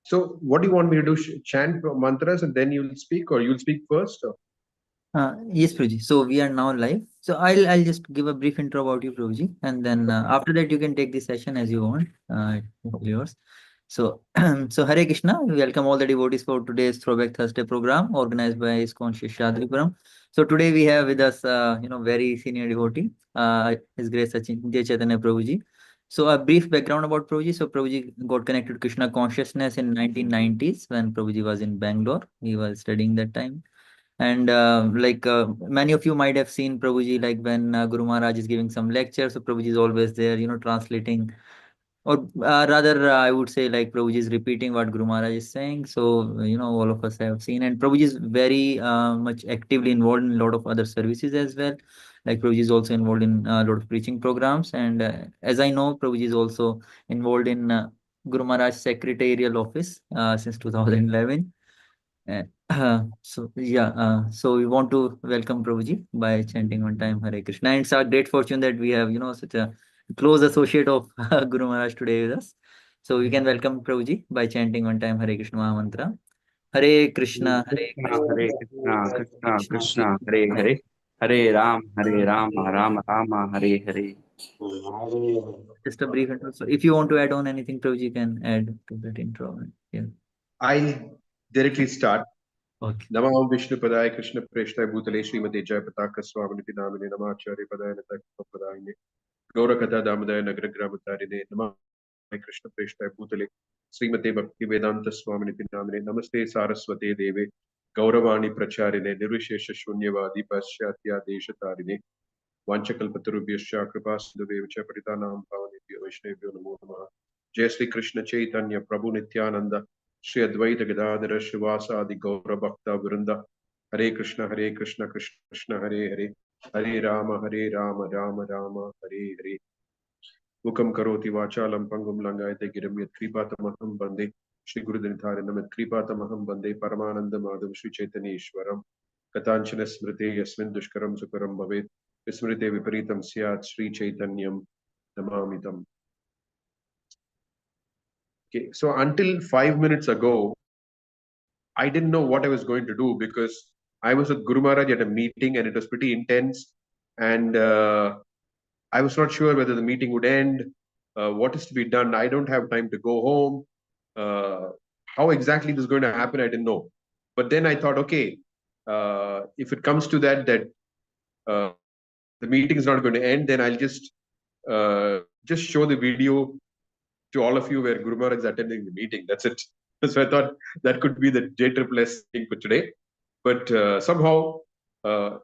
So what do you want me to do? Chant mantras and then you'll speak, or you'll speak first? Or? Yes, Prabhuji. So we are now live. So I'll just give a brief intro about you, Prabhuji, and then after that you can take the session as you want. It's yours. So so Hare Krishna. We welcome all the devotees for today's Throwback Thursday program organized by Iskcon Seshadripuram. So today we have with us very senior devotee, His Grace Acintya Caitanya Prabhuji. So a brief background about Prabhuji. So Prabhuji got connected to Krishna Consciousness in 1990s when Prabhuji was in Bangalore. He was studying that time. And many of you might have seen Prabhuji, like when Guru Maharaj is giving some lecture, so Prabhuji is always there, translating, or rather, I would say, like Prabhuji is repeating what Guru Maharaj is saying. So, all of us have seen, and Prabhuji is very much actively involved in a lot of other services as well. Like Prabhuji is also involved in a lot of preaching programs, and as I know, Prabhuji is also involved in Guru Maharaj's Secretarial office since 2011. Uh, so we want to welcome Prabhuji by chanting one time Hare Krishna. And it's our great fortune that we have, such a close associate of Guru Maharaj today with us. So we can welcome Prabhuji by chanting one time Hare Krishna Maha Mantra. Hare Krishna, Hare Krishna, Hare Krishna, Krishna Krishna Krishna, Krishna, Hare Hare Hare, Hare Ram, Rama Rama, Hare Hare. Just a brief intro. So if you want to add on anything, Prabhuji, you can add to that intro. Yeah. I'll directly start. Okay. Namah Vishnu Padaya Krishna Preshna Bhutale Srimati Jayapataka Swami Namine Namacharya Padaya Nataka Padayane Gaura Katha Damadaya Nagra Gramatarine Namah Krishna Preshna Bhutale Srimati Bhakti Vedanta Swami Namine Namaste Saraswate Deve Gauravani Pracharine Nirvishesha Shunyavadi Pasyatya Deshatarine Vanchakalpatarubhyascha Kripa Sindhuvevacha Paritanam Pavanebhyo Vaishnavibhyo Namo Namaha Jai Sri Krishna Chaitanya Prabhu Nityananda Shri Advaita Gadadhara Shivasadi Gaura Bhakta Vrinda Hare Krishna Krishna Krishna Hare Hare Hare Rama Rama Rama Hare Hare Mukam Karoti Vachalam Pangum Langayate Giram Yat Kripatamaham Bande Shri Guru Dhanitharinam Yat Kripatamaham Bande Paramananda Madhav Shri Chaitanya Ishwaram Katanchana Smrite Yasmin Dushkaram Sukaram Bhavet Vismrite Viparitam Syat Shri Chaitanyam Namamitam. Okay, so until 5 minutes ago, I didn't know what I was going to do because I was with Guru Maharaj at a meeting and it was pretty intense. And I was not sure whether the meeting would end, what is to be done. I don't have time to go home. How exactly this is going to happen, I didn't know. But then I thought, okay, if it comes to that the meeting is not going to end, then I'll just show the video to all of you where Guru Maharaj is attending the meeting. That's it. So I thought that could be the JSS thing for today. But somehow,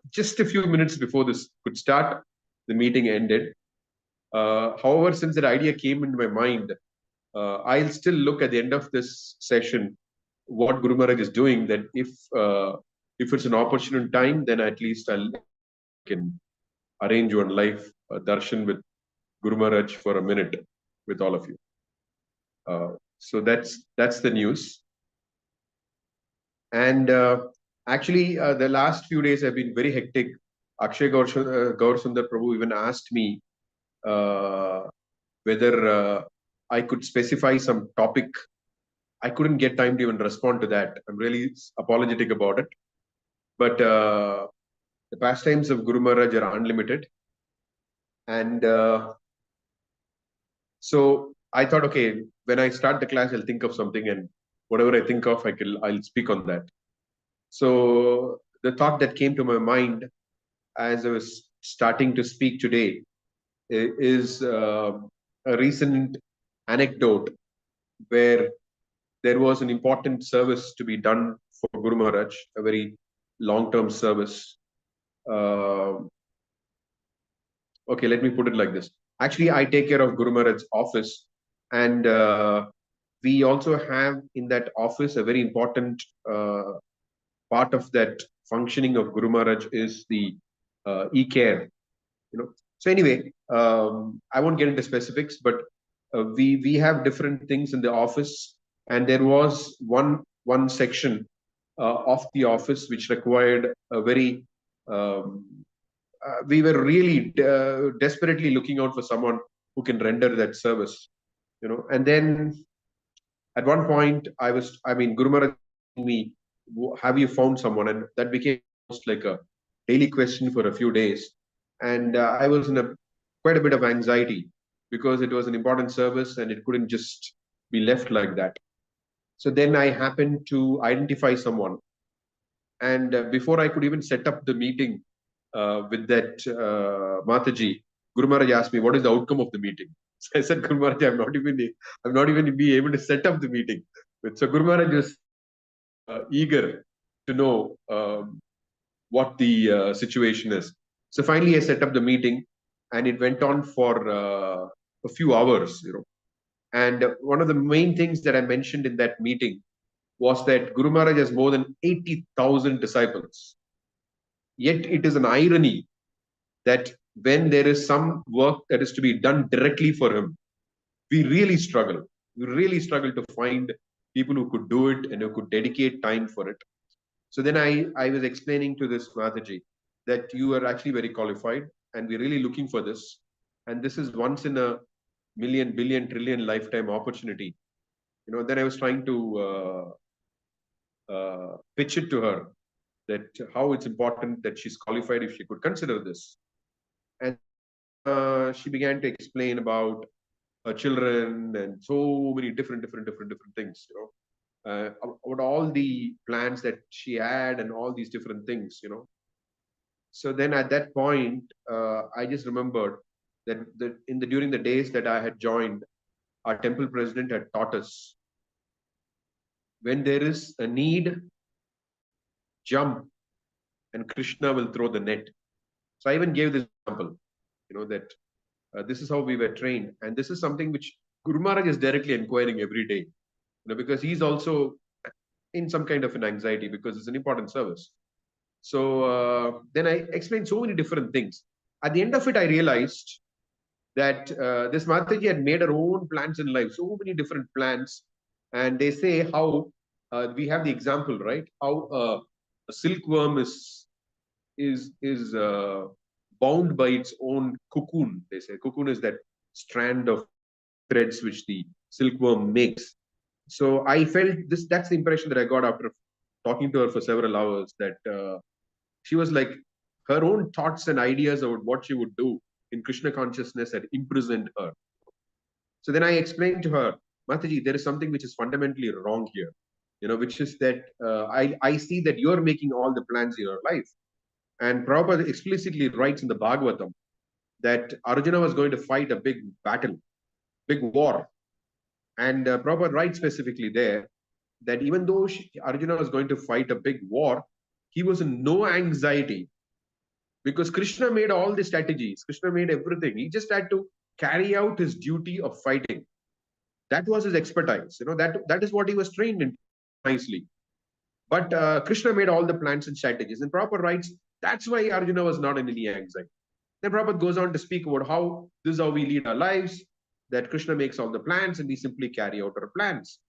just a few minutes before this could start, the meeting ended. However, since that idea came into my mind, I'll still look at the end of this session what Guru Maharaj is doing. That if it's an opportune time, then at least I can arrange one live darshan with Guru Maharaj for a minute with all of you. So that's the news. And actually, the last few days have been very hectic. Akshay Gaur Sundar Prabhu even asked me whether I could specify some topic. I couldn't get time to even respond to that. I'm really apologetic about it. But the pastimes of Guru Maharaj are unlimited. And so I thought, okay, when I start the class, I'll think of something, and whatever I think of, I'll speak on that. So the thought that came to my mind as I was starting to speak today is a recent anecdote where there was an important service to be done for Guru Maharaj, a very long-term service. Okay, let me put it like this. Actually, I take care of Guru Maharaj's office, and we also have in that office a very important part of that functioning of Guru Maharaj is the e-care. So anyway, I won't get into specifics, but we have different things in the office, and there was one section of the office which required a very we were really desperately looking out for someone who can render that service, and then At one point, Guru Maharaj asked me, have you found someone? And that became almost like a daily question for a few days. And I was in quite a bit of anxiety because it was an important service and it couldn't just be left like that. So then I happened to identify someone. And before I could even set up the meeting with that Mataji, Guru Maharaj asked me, what is the outcome of the meeting? So I said, Guru Maharaj, I'm not even be able to set up the meeting. So Guru Maharaj was eager to know what the situation is. So finally, I set up the meeting, and it went on for a few hours, And one of the main things that I mentioned in that meeting was that Guru Maharaj has more than 80,000 disciples. Yet it is an irony that when there is some work that is to be done directly for him, we really struggle. We really struggle to find people who could do it and who could dedicate time for it. So then I was explaining to this Mataji that you are actually very qualified and we're really looking for this. And this is once in a million, billion, trillion lifetime opportunity. Then I was trying to pitch it to her that how it's important that she's qualified if she could consider this. And she began to explain about her children and so many different things, about all the plans that she had and all these different things, So then at that point, I just remembered that during the days that I had joined, our temple president had taught us, when there is a need, jump, and Krishna will throw the net. So I even gave this example, that this is how we were trained. And this is something which Guru Maharaj is directly inquiring every day, because he's also in some kind of an anxiety because it's an important service. So then I explained so many different things. At the end of it, I realized that this Mataji had made her own plans in life, so many different plans. And they say how we have the example, right? How a silkworm is bound by its own cocoon. They say cocoon is that strand of threads which the silkworm makes. So I felt this. That's the impression that I got after talking to her for several hours. That she was like, her own thoughts and ideas about what she would do in Krishna consciousness had imprisoned her. So then I explained to her, Mataji, there is something which is fundamentally wrong here. Which is that I see that you're making all the plans in your life. And Prabhupada explicitly writes in the Bhagavatam that Arjuna was going to fight a big battle, big war. And Prabhupada writes specifically there that even though Arjuna was going to fight a big war, he was in no anxiety because Krishna made all the strategies. Krishna made everything. He just had to carry out his duty of fighting. That was his expertise. That is what he was trained in nicely. But Krishna made all the plans and strategies. And Prabhupada writes, that's why Arjuna was not in any anxiety. Then Prabhupada goes on to speak about how this is how we lead our lives, that Krishna makes all the plans and we simply carry out our plans.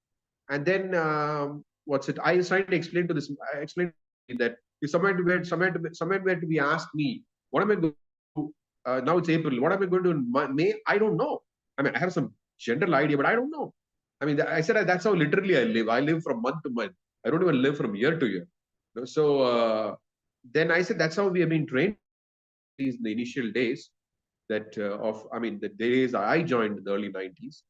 And then I was trying to explain to this. I explained that if somewhere to be asked me, what am I going to do? Now it's April. What am I going to do in May? I don't know. I have some general idea, but I don't know. I said that's how literally I live. I live from month to month. I don't even live from year to year. So then I said that's how we have been trained in the initial days the days I joined in the early 90s,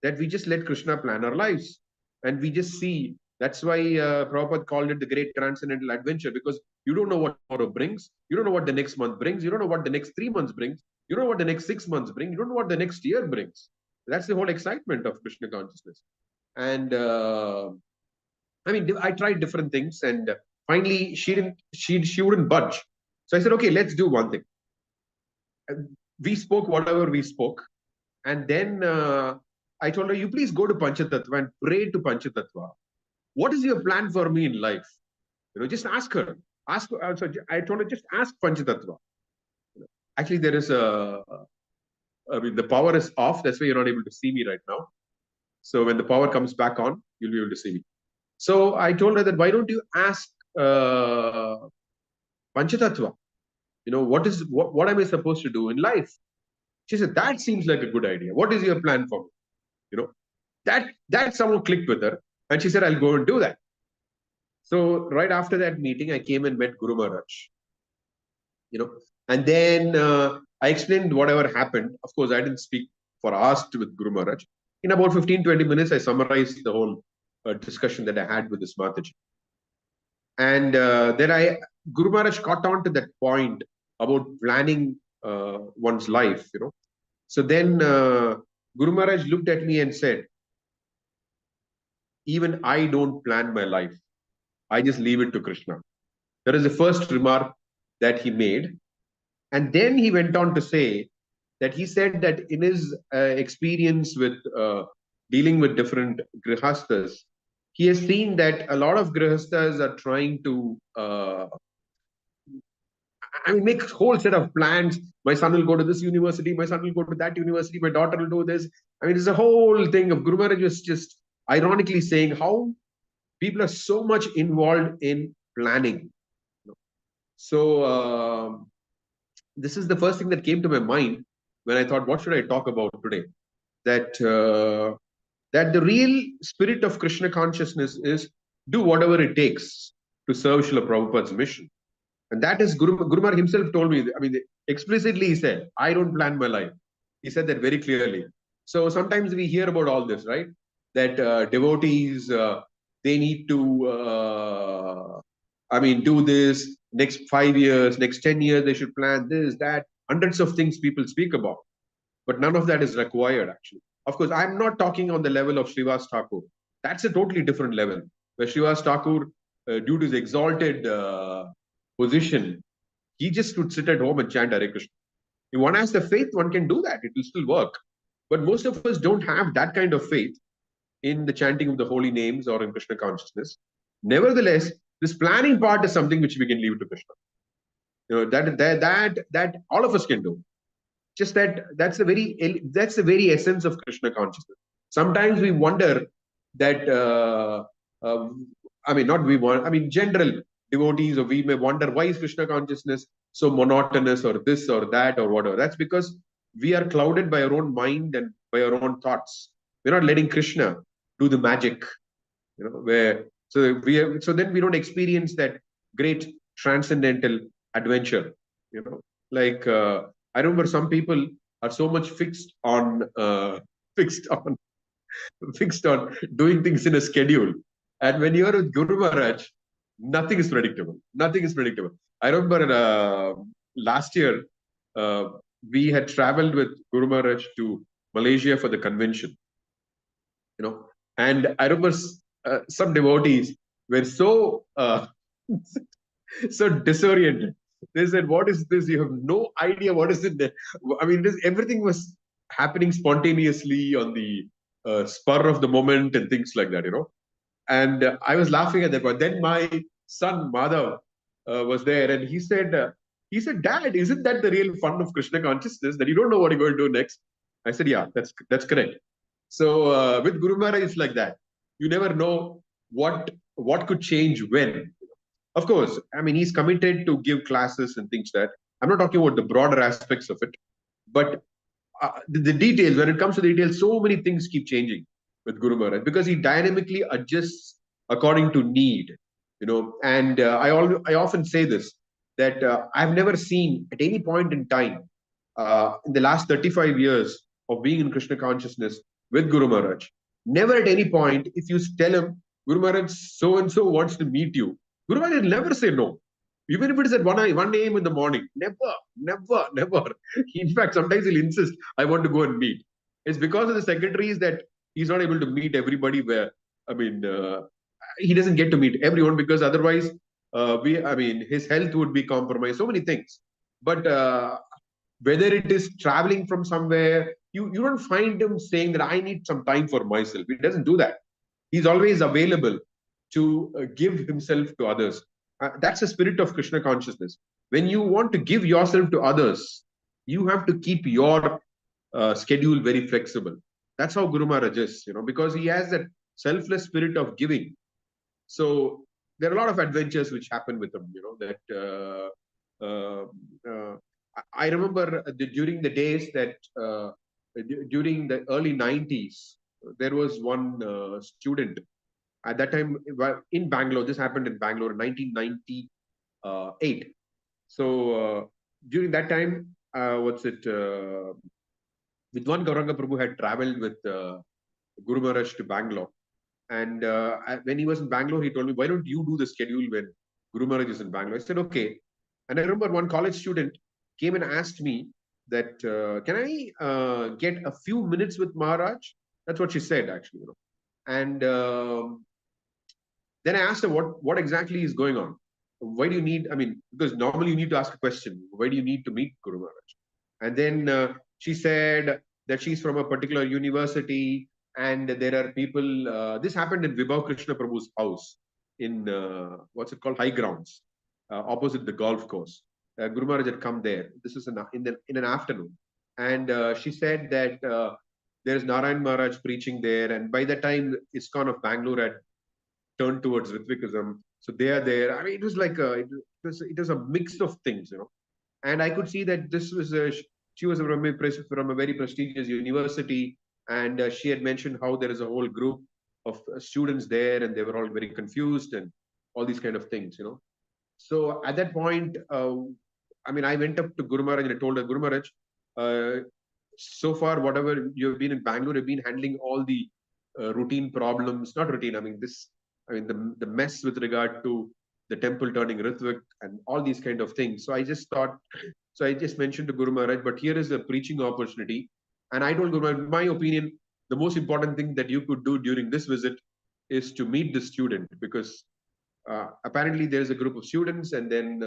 that we just let Krishna plan our lives. And we just see, that's why Prabhupada called it the great transcendental adventure, because you don't know what tomorrow brings. You don't know what the next month brings. You don't know what the next 3 months brings. You don't know what the next 6 months bring. You don't know what the next year brings. That's the whole excitement of Krishna consciousness. And I tried different things, and finally she wouldn't budge. So I said, okay, let's do one thing. We spoke whatever we spoke. And then I told her, you please go to Panchatattva and pray to Panchatattva. What is your plan for me in life? Just ask her. I told her, just ask Panchatattva. Actually, there is the power is off. That's why you're not able to see me right now. So when the power comes back on, you'll be able to see me. So I told her that, why don't you ask Panchatattva? What am I supposed to do in life? She said, that seems like a good idea. What is your plan for me? That somehow clicked with her, and she said, I'll go and do that. So right after that meeting, I came and met Guru Maharaj, and then I explained whatever happened. Of course, I didn't speak for hours with Guru Maharaj. In about 15-20 minutes, I summarized the whole discussion that I had with this Mataji. And then Guru Maharaj caught on to that point about planning one's life, So then Guru Maharaj looked at me and said, even I don't plan my life. I just leave it to Krishna. That is the first remark that he made. And then he went on to say that he said that in his experience with dealing with different grihastas, he has seen that a lot of grihastas are trying to make a whole set of plans. My son will go to this university, my son will go to that university, my daughter will do this. It's a whole thing of Guru Maharaj was just ironically saying how people are so much involved in planning. So this is the first thing that came to my mind when I thought, what should I talk about today? That the real spirit of Krishna consciousness is do whatever it takes to serve Srila Prabhupada's mission. And that is Guru Maharaj himself told me, explicitly he said, I don't plan my life. He said that very clearly. So sometimes we hear about all this, right? That devotees, they need to, do this next 5 years, next 10 years, they should plan this, that, hundreds of things people speak about. But none of that is required, actually. Of course, I'm not talking on the level of Srivas Thakur. That's a totally different level. Where Srivas Thakur, due to his exalted position, he just would sit at home and chant Hare Krishna. If one has the faith, one can do that. It will still work. But most of us don't have that kind of faith in the chanting of the holy names or in Krishna consciousness. Nevertheless, this planning part is something which we can leave to Krishna. That all of us can do. Just that's the very essence of Krishna consciousness. Sometimes we wonder that general devotees, or we may wonder why is Krishna consciousness so monotonous or this or that or whatever. That's because we are clouded by our own mind and by our own thoughts. We're not letting Krishna do the magic, so then we don't experience that great transcendental adventure, I remember some people are so much fixed on doing things in a schedule. And when you're with Guru Maharaj, nothing is predictable. Nothing is predictable. I remember last year, we had traveled with Guru Maharaj to Malaysia for the convention. And I remember some devotees were so so disoriented. They said, what is this? You have no idea what is it. Everything was happening spontaneously on the spur of the moment and things like that, And I was laughing at that point. Then my son, Madhav, was there, and he said, Dad, isn't that the real fun of Krishna consciousness, that you don't know what you're going to do next? I said, yeah, that's correct. So with Guru Maharaj, it's like that. You never know what could change when. Of course, he's committed to give classes and things that. I'm not talking about the broader aspects of it, but the details, when it comes to the details, so many things keep changing with Guru Maharaj because he dynamically adjusts according to need, And I often say this, that I've never seen at any point in time in the last 35 years of being in Krishna consciousness with Guru Maharaj, never at any point, if you tell him, Guru Maharaj so-and-so wants to meet you, Guru Maharaj will never say no. Even if it is at 1 a.m. in the morning, never. In fact, sometimes he'll insist, I want to go and meet. It's because of the secretaries that he's not able to meet everybody where, he doesn't get to meet everyone because otherwise, his health would be compromised, so many things. But whether it is traveling from somewhere, you don't find him saying that I need some time for myself. He doesn't do that. He's always available to give himself to others. That's the spirit of Krishna consciousness. When you want to give yourself to others, you have to keep your schedule very flexible. That's how Guru Maharaj is, because he has that selfless spirit of giving. So there are a lot of adventures which happen with him, I remember during the days that, during the early 90s, there was one student at that time in Bangalore. This happened in Bangalore in 1998. So during that time, Vidwan Gauranga Prabhu had traveled with Guru Maharaj to Bangalore. And when he was in Bangalore, he told me, why don't you do the schedule when Guru Maharaj is in Bangalore? I said, okay. And I remember one college student came and asked me that, can I get a few minutes with Maharaj? That's what she said, actually. And then I asked her, what exactly is going on? Why do you need, I mean, because normally you need to ask a question. Why do you need to meet Guru Maharaj? And then she said that she's from a particular university and there are people, this happened in Vibhav Krishna Prabhu's house in, what's it called, High Grounds, opposite the golf course. Guru Maharaj had come there. This was in an afternoon. And she said that there's Narayan Maharaj preaching there. And by the time Iskcon of Bangalore had turned towards Ritvikism, so they are there. I mean, it was like it was a mix of things, And I could see that this was she was from a very prestigious university, and she had mentioned how there is a whole group of students there, and they were all very confused and all these kind of things, So at that point, I mean, I went up to Guru Maharaj and I told her, Guru Maharaj, so far, whatever you've been in Bangalore, you've been handling all the routine problems, not routine, I mean, the mess with regard to the temple turning Ritvik and all these kind of things. So I just thought, so I just mentioned to Guru Maharaj, but here is a preaching opportunity. And I told Guru Maharaj, in my opinion, the most important thing that you could do during this visit is to meet the student, because apparently there's a group of students, and then,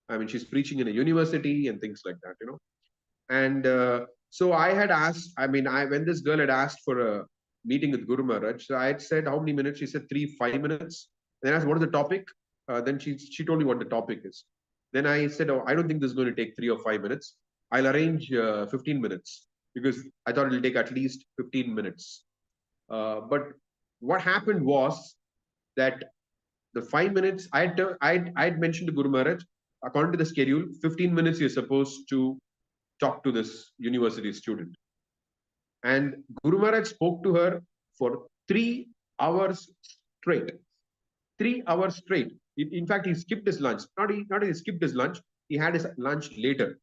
I mean, she's preaching in a university and things like that, And so I had asked, I mean, when this girl had asked for a meeting with Guru Maharaj, so I had said, how many minutes? She said 5 minutes. Then I asked, what is the topic? Then she told me what the topic is. Then I said, oh, I don't think this is going to take 3 or 5 minutes. I'll arrange 15 minutes because I thought it'll take at least 15 minutes. But what happened was that the 5 minutes, I'd mentioned to Guru Maharaj, according to the schedule, 15 minutes you're supposed to talk to this university student. And Guru Maharaj spoke to her for 3 hours straight. 3 hours straight. In fact, he skipped his lunch. Not he skipped his lunch. He had his lunch later.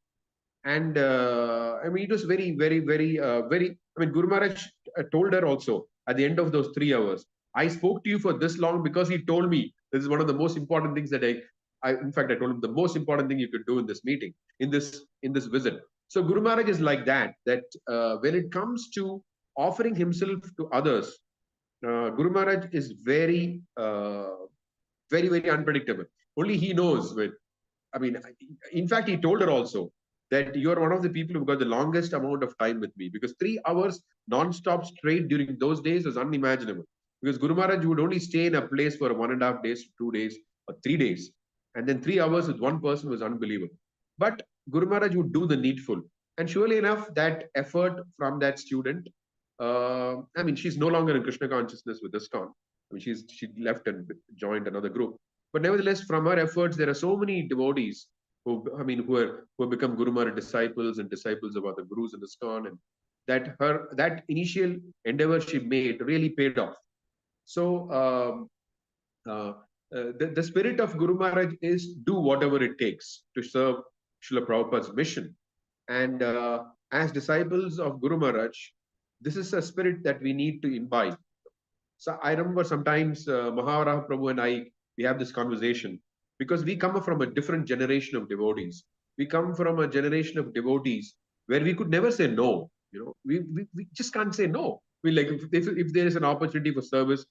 And I mean, it was very, very, very, very. I mean, Guru Maharaj told her also at the end of those 3 hours, I spoke to you for this long because he told me this is one of the most important things that in fact, I told him the most important thing you could do in this meeting, in this visit. So Guru Maharaj is like that when it comes to offering himself to others, Guru Maharaj is very, very, very unpredictable. Only he knows. I mean, in fact, he told her also that you are one of the people who got the longest amount of time with me, because 3 hours non-stop straight during those days was unimaginable. Because Guru Maharaj would only stay in a place for 1.5 days, 2 days, or 3 days. And then 3 hours with one person was unbelievable. But Guru Maharaj would do the needful. And surely enough, that effort from that student, I mean, she's no longer in Krishna Consciousness with Iskcon. I mean, she left and joined another group. But nevertheless, from her efforts, there are so many devotees who have become Guru Maharaj disciples and disciples of other gurus in Iskcon, and that initial endeavor she made really paid off. So the spirit of Guru Maharaj is do whatever it takes to serve Srila Prabhupada's mission. And as disciples of Guru Maharaj, this is a spirit that we need to imbibe. So I remember sometimes Maharaja Prabhu and I, we have this conversation because we come from a different generation of devotees. We come from a generation of devotees where we could never say no. We just can't say no. We like if there is an opportunity for service,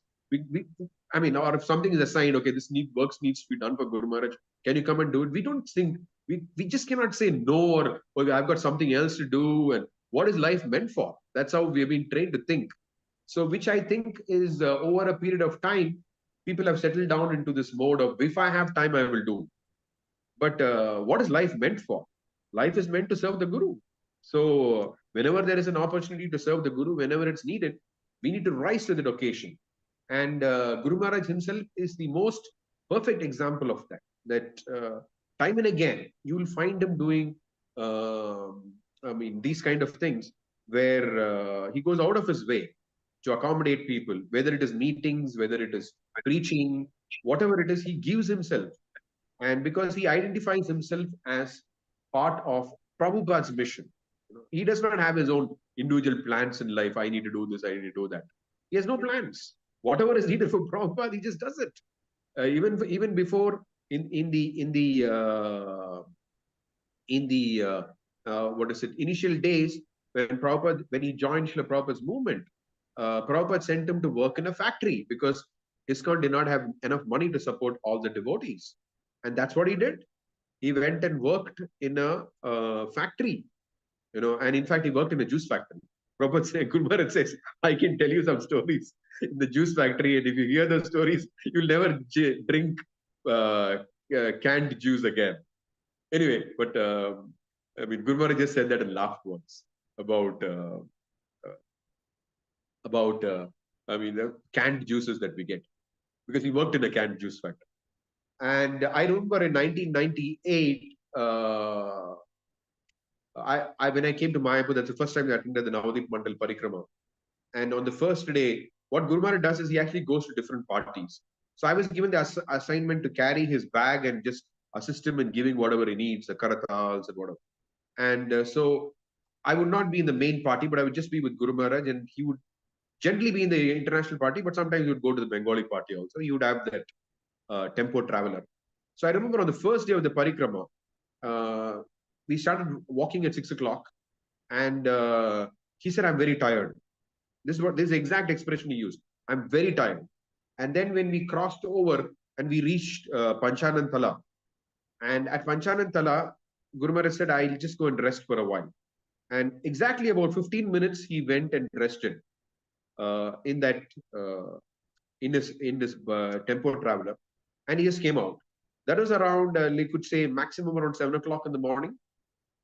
I mean, or if something is assigned, okay, works needs to be done for Guru Maharaj. Can you come and do it? We don't think we just cannot say no, or I've got something else to do. And what is life meant for? That's how we have been trained to think. So, which I think is over a period of time, people have settled down into this mode of if I have time, I will do. But what is life meant for? Life is meant to serve the Guru. So, whenever there is an opportunity to serve the Guru, whenever it's needed, we need to rise to that occasion. And Guru Maharaj himself is the most perfect example of that. That time and again, you will find him doing, I mean, these kind of things where he goes out of his way. to accommodate people, whether it is meetings, whether it is preaching, whatever it is, he gives himself. And because he identifies himself as part of Prabhupada's mission. He does not have his own individual plans in life. I need to do this, I need to do that. He has no plans. Whatever is needed for Prabhupada, he just does it. Even before in the what is it, initial days when Prabhupada, when he joined Srila Prabhupada's movement, Prabhupada sent him to work in a factory because ISKCON did not have enough money to support all the devotees. And that's what he did. He went and worked in a factory, and in fact, he worked in a juice factory. Prabhupada says, Guru Maharaj says, I can tell you some stories in the juice factory, and if you hear those stories, you'll never drink canned juice again. Anyway, but I mean, Guru Maharaj just said that and laughed once about I mean, the canned juices that we get, because he worked in a canned juice factory. And I remember in 1998, when I came to Mayapur, that's the first time I attended the Navadip Mandal Parikrama. And on the first day, what Guru Maharaj does is he actually goes to different parties. So I was given the assignment to carry his bag and just assist him in giving whatever he needs, the karatals and whatever. And so I would not be in the main party, but I would just be with Guru Maharaj, and he would generally be in the international party, but sometimes he would go to the Bengali party also. He would have that tempo traveler. So I remember on the first day of the parikrama, we started walking at 6 o'clock, and he said, I'm very tired. This is the exact expression he used. I'm very tired. And then when we crossed over and we reached Panchanantala, and at Panchanantala, Guru Maharaj said, I'll just go and rest for a while. And exactly about 15 minutes, he went and rested in his tempo traveler, and he just came out. That was around, we could say, maximum around 7 o'clock in the morning.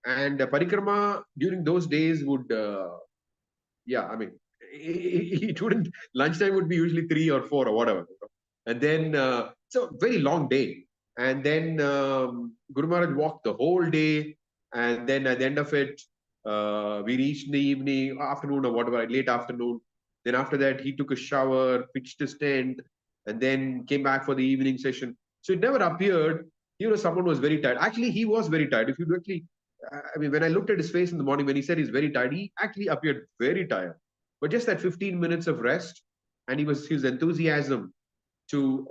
And parikrama during those days would, I mean, it wouldn't, lunchtime would be usually 3 or 4 or whatever. And then, so very long day. And then Guru Maharaj walked the whole day. And then at the end of it, we reached in the evening, afternoon or whatever, late afternoon. Then after that, he took a shower, pitched his tent, and then came back for the evening session. So it never appeared, someone was very tired. Actually, he was very tired. If you actually, I mean, when I looked at his face in the morning, when he said he's very tired, he actually appeared very tired. But just that 15 minutes of rest, and his enthusiasm to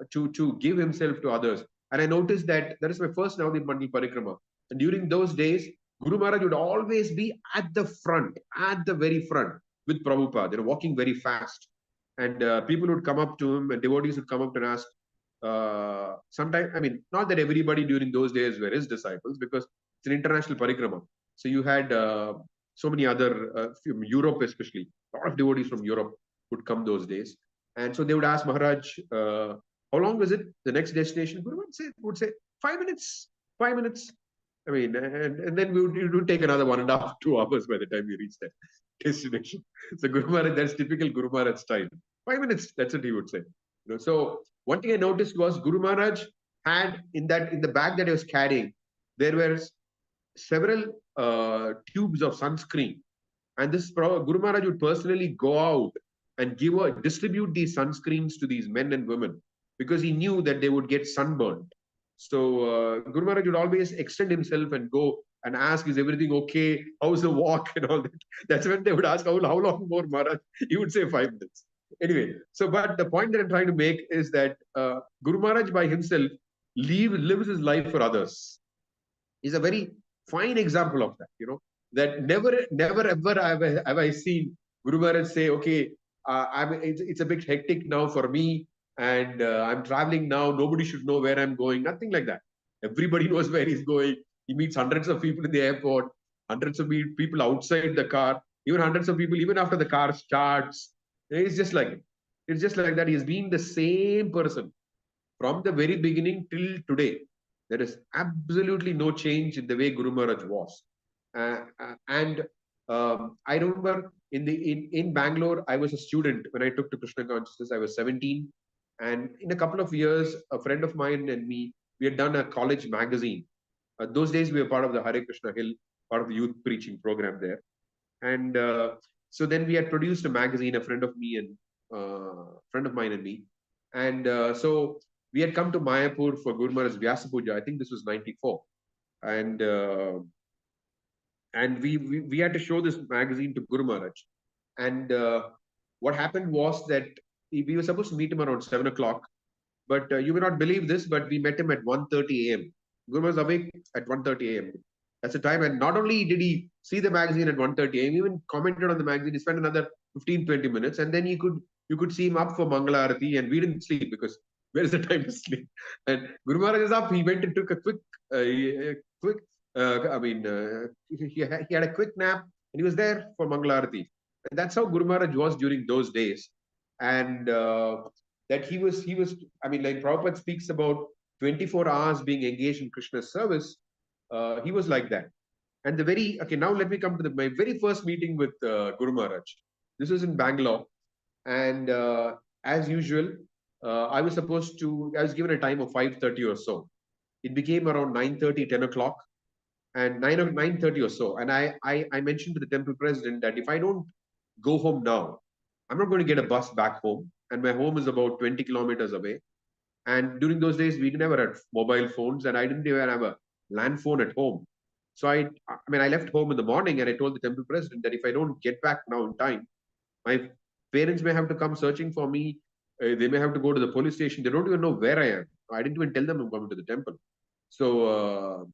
give himself to others. And I noticed that is my first Navadip Mandal Parikrama. And during those days, Guru Maharaj would always be at the front, at the very front with Prabhupada, walking very fast. And people would come up to him, and devotees would come up and ask, sometimes, I mean, not that everybody during those days were his disciples, because it's an international parikrama. So you had so many other, from Europe especially, a lot of devotees from Europe would come those days. And so they would ask Maharaj, how long was it, the next destination? Guru would say 5 minutes, 5 minutes. I mean, and then it would take another 1.5, 2 hours by the time we reach that destination. So Guru Maharaj, that's typical Guru Maharaj style. 5 minutes, that's what he would say. So one thing I noticed was Guru Maharaj had in the bag that he was carrying, there were several tubes of sunscreen. And this Guru Maharaj would personally go out and distribute these sunscreens to these men and women, because he knew that they would get sunburned. So Guru Maharaj would always extend himself and go and ask, is everything okay? How's the walk and all that? That's when they would ask, how long more, Maharaj? He would say 5 minutes. Anyway, but the point that I'm trying to make is that Guru Maharaj by himself lives his life for others. He's a very fine example of that, that never ever have I seen Guru Maharaj say, okay, it's a bit hectic now for me, and I'm traveling now, nobody should know where I'm going. Nothing like that. Everybody knows where he's going. He meets hundreds of people in the airport, hundreds of people outside the car, even hundreds of people even after the car starts. It's just like that. He's been the same person from the very beginning till today. There is absolutely no change in the way Guru Maharaj was. And I remember in Bangalore, I was a student when I took to Krishna Consciousness. I was 17. And in a couple of years, a friend of mine and me, we had done a college magazine. Those days, we were part of the Hare Krishna Hill, part of the youth preaching program there. And So then we had produced a magazine, a friend of mine and me. And so we had come to Mayapur for Guru Maharaj's Vyasa Puja. I think this was 94. And we had to show this magazine to Guru Maharaj. And what happened was that we were supposed to meet him around 7 o'clock. But you may not believe this, but we met him at 1:30 a.m. Guru was awake at 1:30 a.m. That's the time. And not only did he see the magazine at 1:30 a.m., he even commented on the magazine. He spent another 15-20 minutes. And then you could see him up for Mangala Arati. And we didn't sleep because where is the time to sleep? And Guru Maharaj is up. He went and took a he had a quick nap and he was there for Mangala Arati. And that's how Guru Maharaj was during those days. And that he was, I mean, like Prabhupada speaks about 24 hours being engaged in Krishna's service. He was like that. And now let me come to my very first meeting with Guru Maharaj. This was in Bangalore. And as usual, I was given a time of 5:30 or so. It became around 9:30, 10 o'clock and 9:30 or so. And I mentioned to the temple president that if I don't go home now, I'm not going to get a bus back home. And my home is about 20 kilometers away. And during those days, we never had mobile phones, and I didn't even have a land phone at home. So I left home in the morning, and I told the temple president that if I don't get back now in time, my parents may have to come searching for me. They may have to go to the police station. They don't even know where I am. I didn't even tell them I'm coming to the temple. So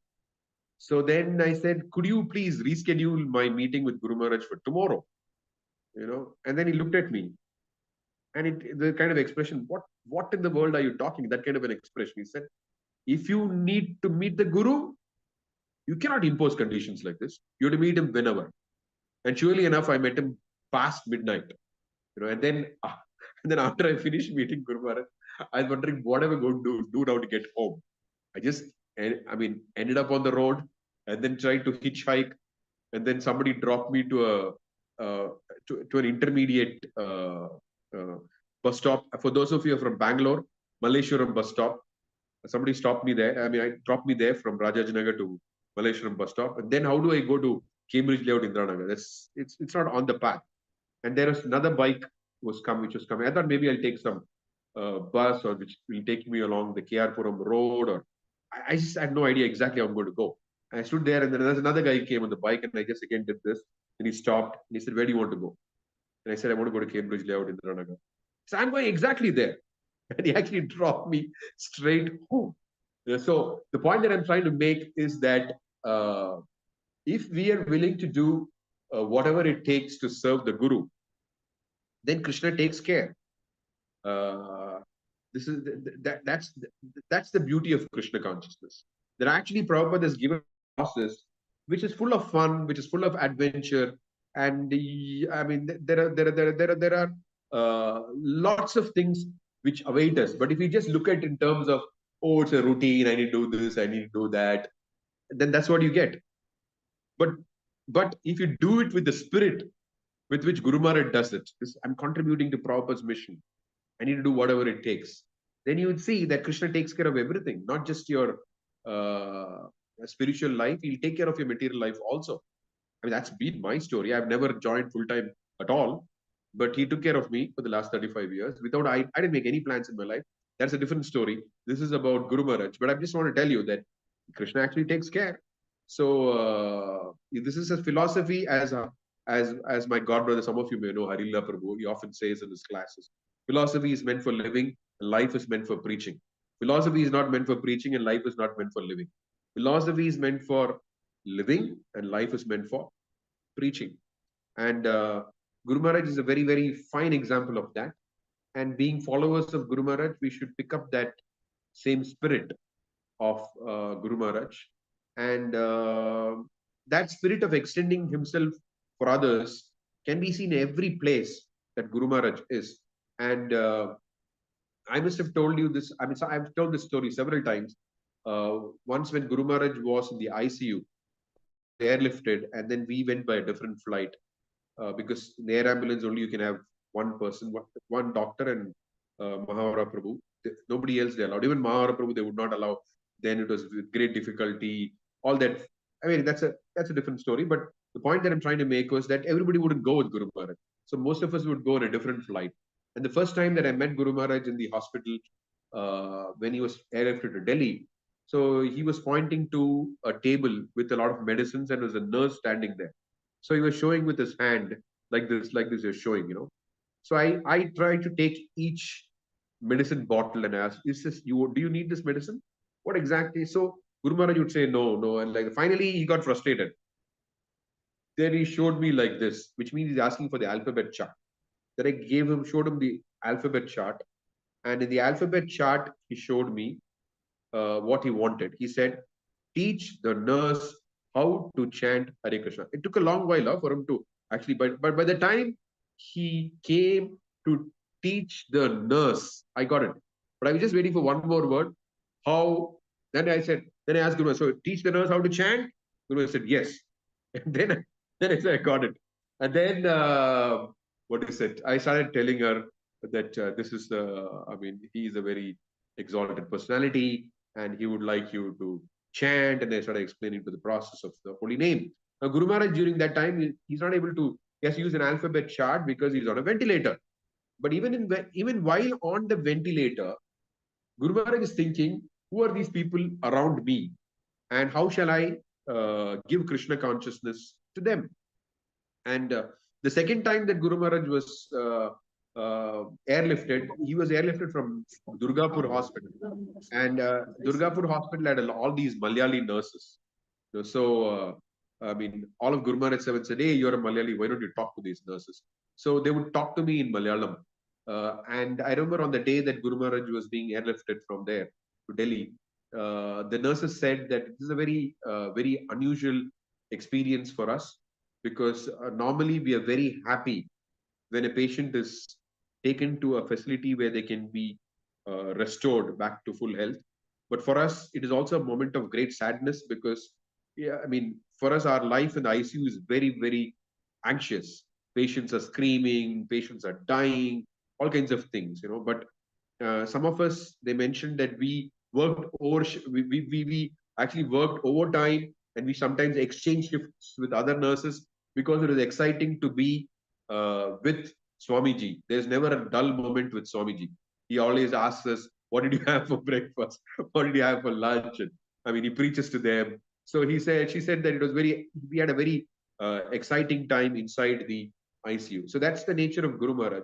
then I said, could you please reschedule my meeting with Guru Maharaj for tomorrow? And then he looked at me. And the kind of expression, what in the world are you talking? That kind of an expression. He said, if you need to meet the Guru, you cannot impose conditions like this. You have to meet him whenever. And surely enough, I met him past midnight. And then after I finished meeting Guru Maharaj, I was wondering what am I going to do now to get home. I just, ended up on the road and then tried to hitchhike. And then somebody dropped me to an intermediate bus stop. For those of you who are from Bangalore, Malleshwaram bus stop. Somebody stopped me there. I dropped me there from Rajajinagar to Malleshwaram bus stop. And then how do I go to Cambridge Layout, Indiranagar? It's not on the path. And there was another bike which was coming. I thought maybe I'll take some bus or which will take me along the KR Puram road. Or I just had no idea exactly how I'm going to go. And I stood there, and then there's another guy who came on the bike, and I just again did this. And he stopped and he said, "Where do you want to go?" And I said, "I want to go to Cambridge Layout, Indiranagar." So I'm going exactly there. And he actually dropped me straight home. So the point that I'm trying to make is that if we are willing to do whatever it takes to serve the Guru, then Krishna takes care. That's the beauty of Krishna consciousness. That actually Prabhupada has given a process which is full of fun, which is full of adventure, and there are lots of things which await us. But if we just look at it in terms of, oh, it's a routine, I need to do this, I need to do that, then that's what you get. But if you do it with the spirit with which Guru Maharaj does it, I'm contributing to Prabhupada's mission, I need to do whatever it takes, then you would see that Krishna takes care of everything, not just your spiritual life, he'll take care of your material life also. That's been my story. I've never joined full-time at all, but he took care of me for the last 35 years. I didn't make any plans in my life. That's a different story. This is about Guru Maharaj. But I just want to tell you that Krishna actually takes care. So this is a philosophy as my godbrother, some of you may know, Harila Prabhu, he often says in his classes, philosophy is meant for living, and life is meant for preaching. Philosophy is not meant for preaching, and life is not meant for living. Philosophy is meant for living, and life is meant for preaching. And Guru Maharaj is a very, very fine example of that. And being followers of Guru Maharaj, we should pick up that same spirit of Guru Maharaj. And that spirit of extending himself for others can be seen every place that Guru Maharaj is. And I must have told you this. I've told this story several times. Once when Guru Maharaj was in the ICU, airlifted, and then we went by a different flight because in the air ambulance only you can have one person, one doctor and Maharaja Prabhu. Nobody else they allowed. Even Maharaja Prabhu they would not allow. Then it was with great difficulty. All that. That's a different story. But The point that I'm trying to make was that everybody wouldn't go with Guru Maharaj. So most of us would go on a different flight. And the first time that I met Guru Maharaj in the hospital, when he was airlifted to Delhi, so he was pointing to a table with a lot of medicines, and there was a nurse standing there. So he was showing with his hand like this you're showing, you know. So I tried to take each medicine bottle and ask, "Is this you? Do you need this medicine? What exactly?" So Guru Maharaj would say no, no, and like finally he got frustrated. Then he showed me like this, which means he's asking for the alphabet chart. Then I showed him the alphabet chart, and in the alphabet chart he showed me what he wanted. He said, "Teach the nurse how to chant Hare Krishna." It took a long while for him to actually, but by the time he came to teach the nurse, I got it. But I was just waiting for one more word. How? Then then I asked Guru, so teach the nurse how to chant? Guru said, yes. And then I said, I got it. And then, what is it? I started telling her that this is, I mean, he is a very exalted personality and he would like you to chant. And I started explaining to the process of the holy name. Now, Guru Maharaj, during that time, he's not able to, he has to use an alphabet chart because he's on a ventilator. But even while on the ventilator, Guru Maharaj is thinking, who are these people around me? And how shall I give Krishna consciousness to them? And the second time that Guru Maharaj was airlifted, he was airlifted from Durgapur Hospital. And Durgapur Hospital had all these Malayali nurses. So, I mean, all of Guru Maharaj said, hey, you're a Malayali, why don't you talk to these nurses? So they would talk to me in Malayalam. And I remember on the day that Guru Maharaj was being airlifted from there to Delhi, the nurses said that this is a very unusual experience for us because normally we are very happy when a patient is taken to a facility where they can be restored back to full health. But for us, it is also a moment of great sadness because, yeah, I mean, for us, our life in the ICU is very, very anxious. Patients are screaming, patients are dying, all kinds of things, you know. But some of us, they mentioned that we actually worked overtime, and we sometimes exchanged shifts with other nurses because it was exciting to be with Swamiji. There's never a dull moment with Swamiji. He always asks us, what did you have for breakfast? What did you have for lunch? And I mean, he preaches to them. So she said that we had a very exciting time inside the ICU. So that's the nature of Guru Maharaj,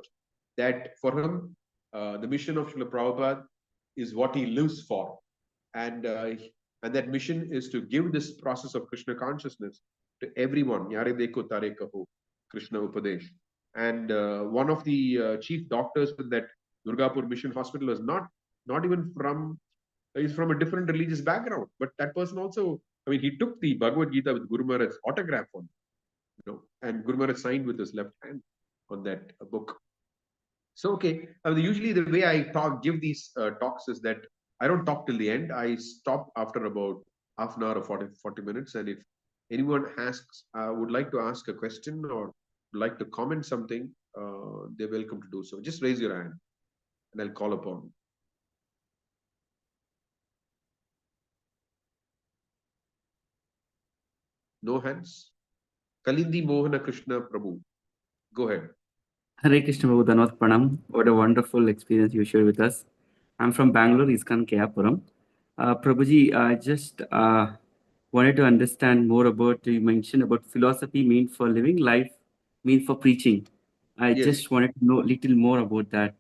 that for him, the mission of Srila Prabhupada is what he lives for. And that mission is to give this process of Krishna consciousness to everyone. Yare dekho tare kaho, Krishna Upadesh. And one of the chief doctors in that Durgapur Mission Hospital was not even he's from a different religious background. But that person also, I mean, he took the Bhagavad Gita with Guru Maharaj's autograph on, you know, and Guru Maharaj signed with his left hand on that book. So, okay, usually the way I give these talks is that I don't talk till the end. I stop after about half an hour or 40 minutes. And if anyone would like to ask a question or would like to comment something, they're welcome to do so. Just raise your hand and I'll call upon. No hands? Kalindi Mohana Krishna Prabhu. Go ahead. Hare Krishna Prabhu, Dhanvat Pranam. What a wonderful experience you shared with us. I'm from Bangalore, Iskcon Seshadripuram. Prabhuji, I just wanted to understand more about, you mentioned about philosophy mean for living, life mean for preaching. I just wanted to know a little more about that.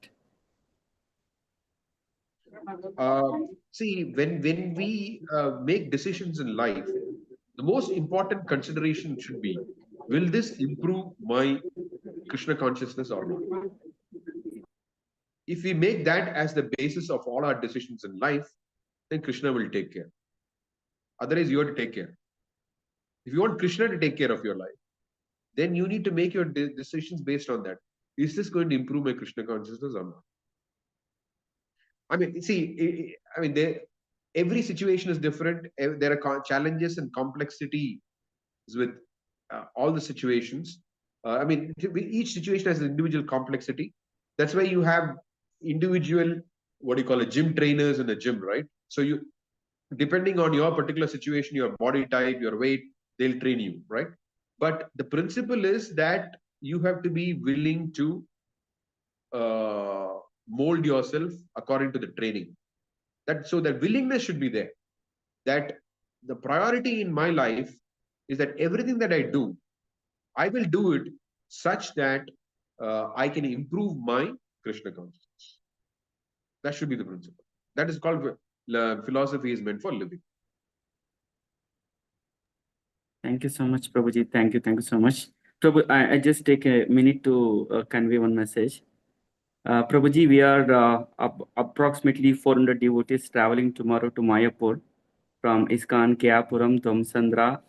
See, when we make decisions in life, the most important consideration should be, will this improve my Krishna consciousness or not? If we make that as the basis of all our decisions in life, then Krishna will take care. Otherwise, you have to take care. If you want Krishna to take care of your life, then you need to make your decisions based on that. Is this going to improve my Krishna consciousness or not? I mean, see, every situation is different. There are challenges and complexity with all the situations. I mean, each situation has an individual complexity. That's why you have individual, what do you call it, gym trainers in the gym, right? So depending on your particular situation, your body type, your weight, they'll train you, right? But the principle is that you have to be willing to mold yourself according to the training. So that willingness should be there. That the priority in my life is that everything that I do, I will do it such that I can improve my Krishna consciousness. That should be the principle. That is called philosophy is meant for living. Thank you so much, Prabhuji. Thank you so much. Prabhu, I just take a minute to convey one message. Prabhuji, we are approximately 400 devotees traveling tomorrow to Mayapur from Iskcon, Keapuram, Thomsandra,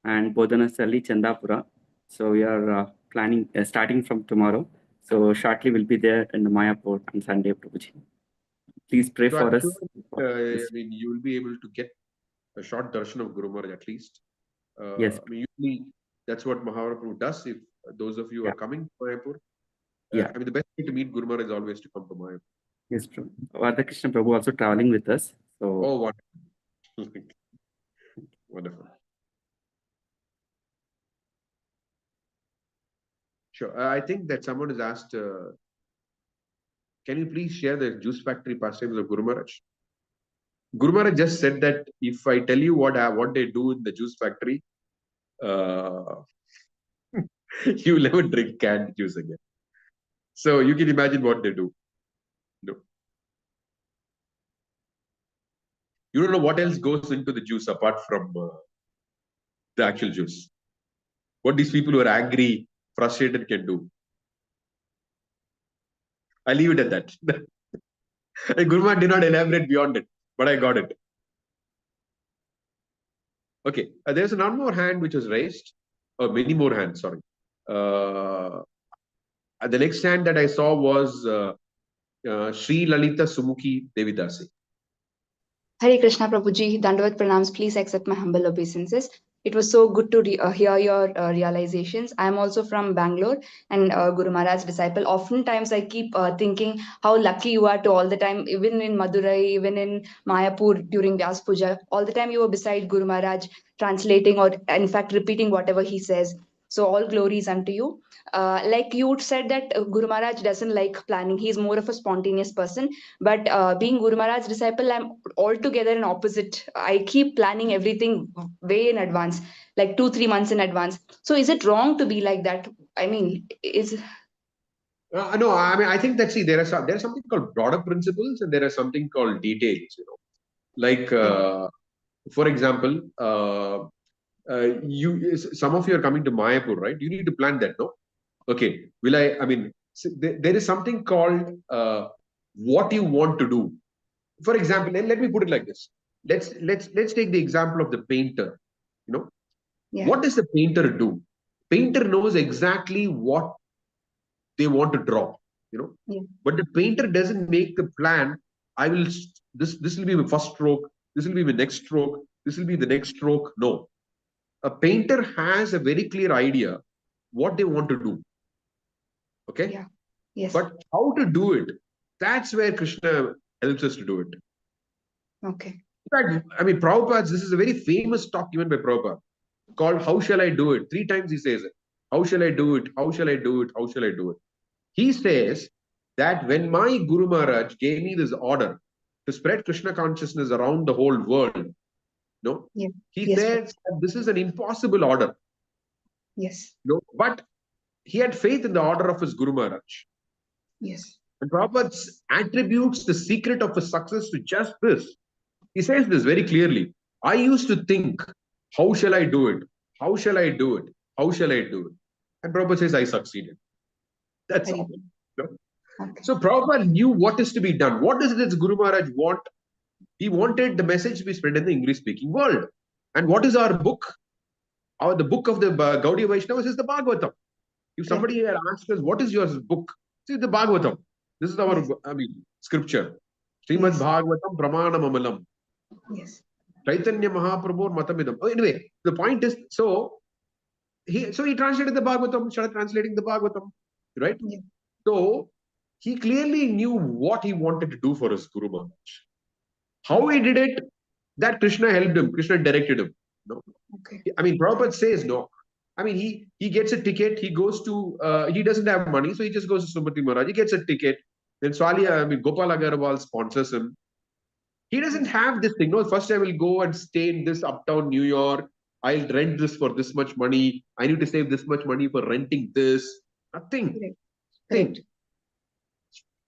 and Bodhanasali, Chandapura. So we are planning, starting from tomorrow. So shortly we'll be there in Mayapur on Sunday, Prabhuji. Please pray So for I'm us. sure, I mean, you will be able to get a short darshan of Guru Maharaj at least. Yes. I mean, usually that's what Maharaja does. If those of you are coming to Mayapur, Yeah. I mean, the best way to meet Guru Maharaj is always to come to Mayapur. Yes, Prabhu. Radha Krishna Prabhu also traveling with us. So. Oh, wonderful. Wonderful. Sure. I think that someone has asked, can you please share the juice factory pastimes of Guru Maharaj? Guru Maharaj just said that if I tell you what they do in the juice factory, you will never drink canned juice again. So you can imagine what they do. No. You don't know what else goes into the juice apart from the actual juice. What these people who are angry, frustrated can do. I leave it at that. Guru Maharaj did not elaborate beyond it, but I got it. Okay, there's one more hand which was raised, or many more hands, sorry. The next hand that I saw was Sri Lalita Sumukhi Devidasi. Hare Krishna Prabhuji, Dandavat Pranams, please accept my humble obeisances. It was so good to hear your realizations. I am also from Bangalore and Guru Maharaj's disciple. Oftentimes I keep thinking how lucky you are to all the time, even in Madurai, even in Mayapur during Vyas Puja, all the time you were beside Guru Maharaj, translating or in fact repeating whatever he says. So all glories unto you. Like you said that Guru Maharaj doesn't like planning. He's more of a spontaneous person. But being Guru Maharaj's disciple, I'm altogether an opposite. I keep planning everything way in advance, like 2-3 months in advance. So is it wrong to be like that? I mean, is No, I mean, I think that, see, there's something called broader principles and there is something called details, you know. Like, for example, some of you are coming to Mayapur, right? You need to plan that, no? Okay. I mean, there is something called what you want to do. For example, let me put it like this. Let's take the example of the painter. You know, what does the painter do? Painter knows exactly what they want to draw. You know, but the painter doesn't make the plan. This will be my first stroke. This will be my next stroke. This will be the next stroke. No, a painter has a very clear idea what they want to do. Okay. Yeah. Yes. But how to do it? That's where Krishna helps us to do it. Okay. In fact, I mean, Prabhupada, this is a very famous talk given by Prabhupada called How Shall I Do It? 3 times he says it. How shall I do it? How shall I do it? How shall I do it? He says that when my Guru Maharaj gave me this order to spread Krishna consciousness around the whole world, no, he says that this is an impossible order. Yes. No, but he had faith in the order of his Guru Maharaj. Yes. And Prabhupada attributes the secret of his success to just this. He says this very clearly. I used to think, how shall I do it? How shall I do it? How shall I do it? And Prabhupada says, I succeeded. That's all. No? Okay. So Prabhupada knew what is to be done. What does this Guru Maharaj want? He wanted the message to be spread in the English-speaking world. And what is our book? The book of the Gaudiya Vaishnavas is the Bhagavatam. If somebody had asked us, what is your book? See, the Bhagavatam. This is our, scripture. Srimad Bhagavatam Pramanam Amalam. Yes. Chaitanya Mahaprabhu Matamidam. Anyway, the point is, so he translated the Bhagavatam, started translating the Bhagavatam, right? Yeah. So he clearly knew what he wanted to do for his Guru Maharaj. How he did it, that Krishna helped him, Krishna directed him. No? Okay. I mean, Prabhupada says, no, I mean, he gets a ticket. He goes to. He doesn't have money, so he just goes to Sumati Maharaj. He gets a ticket. Then Gopal Agarwal sponsors him. He doesn't have this thing. No, first I will go and stay in this uptown New York. I'll rent this for this much money. I need to save this much money for renting this. Nothing. Correct. Nothing. Correct.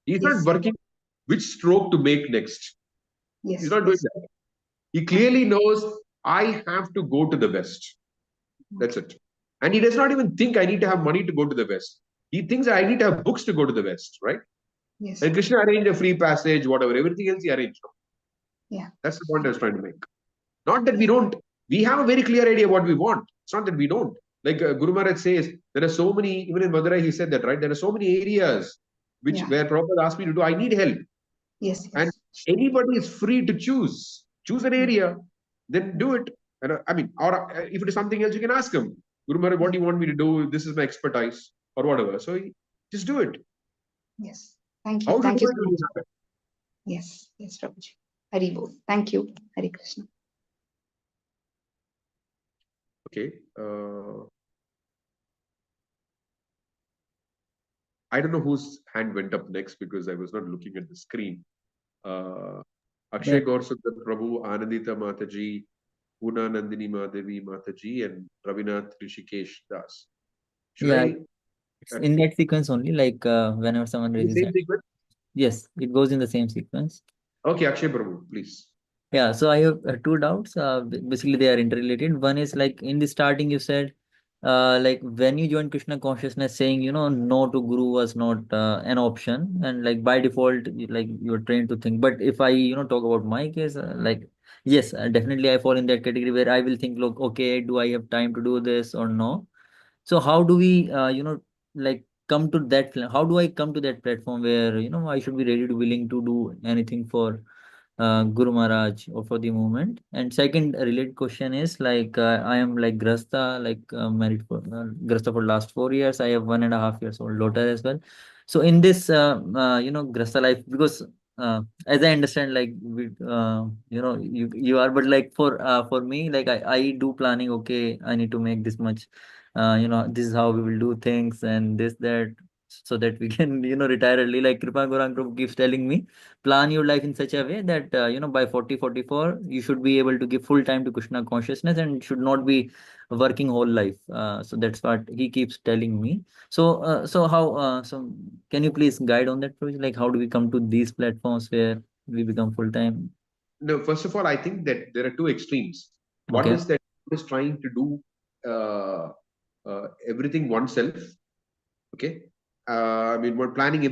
He's Yes. not working which stroke to make next. Yes. He's not doing that. He clearly knows I have to go to the West. That's it. And he does not even think I need to have money to go to the West. He thinks I need to have books to go to the West, right? Yes. And Krishna arranged a free passage, whatever, everything else he arranged. Yeah. That's the point I was trying to make. Not that we don't, we have a very clear idea what we want. It's not that we don't. Like Guru Maharaj says, there are so many, even in Madurai he said that, right? There are so many areas where Prabhupada asked me to do, I need help. Yes. Yes. And anybody is free to choose. Choose an area, then do it. And I mean, or if it is something else, you can ask him, Guru Maharaj, what do you want me to do? This is my expertise, or whatever. So just do it. Yes. Thank you. How Thank you do so it much. happen? Yes. Yes, Prabhuji. Hari Bol. Thank you. Hari Krishna. Okay. I don't know whose hand went up next because I was not looking at the screen. Akshay Gaur Sundar Prabhu, Anandita Mataji, Puna Nandini Madhavi Mataji, and Ravinath Rishikesh Das. Should I? It's in that sequence only, like whenever someone In the raises same hand. sequence? Yes, it goes in the same sequence. Okay, Akshay Prabhu, please. Yeah, so I have two doubts. Basically, they are interrelated. One is like in the starting, you said, like when you joined Krishna Consciousness, saying no to Guru was not an option, and like by default, like you were trained to think. But if I talk about my case, like yes, definitely I fall in that category where I will think, look, okay, do I have time to do this or no? So how do we, like come to that? How do I come to that platform where I should be ready to willing to do anything for Guru Maharaj or for the movement? And second related question is like I am like Grasta, like married for Grasta for last 4 years. I have 1.5 years old daughter as well. So in this Grasta life, because as I understand, like you are, but like for me, like I do planning. Okay, I need to make this much. This is how we will do things and this that, so that we can retire early. Like Kripa Gaurang Prabhu keeps telling me, plan your life in such a way that by 40-44 you should be able to give full time to Krishna consciousness and should not be working whole life. So that's what he keeps telling me. So how so can you please guide on that project? Like how do we come to these platforms where we become full time? No, first of all, I think that there are two extremes. One Okay. is that one is trying to do everything oneself. Okay. I mean, we're trying to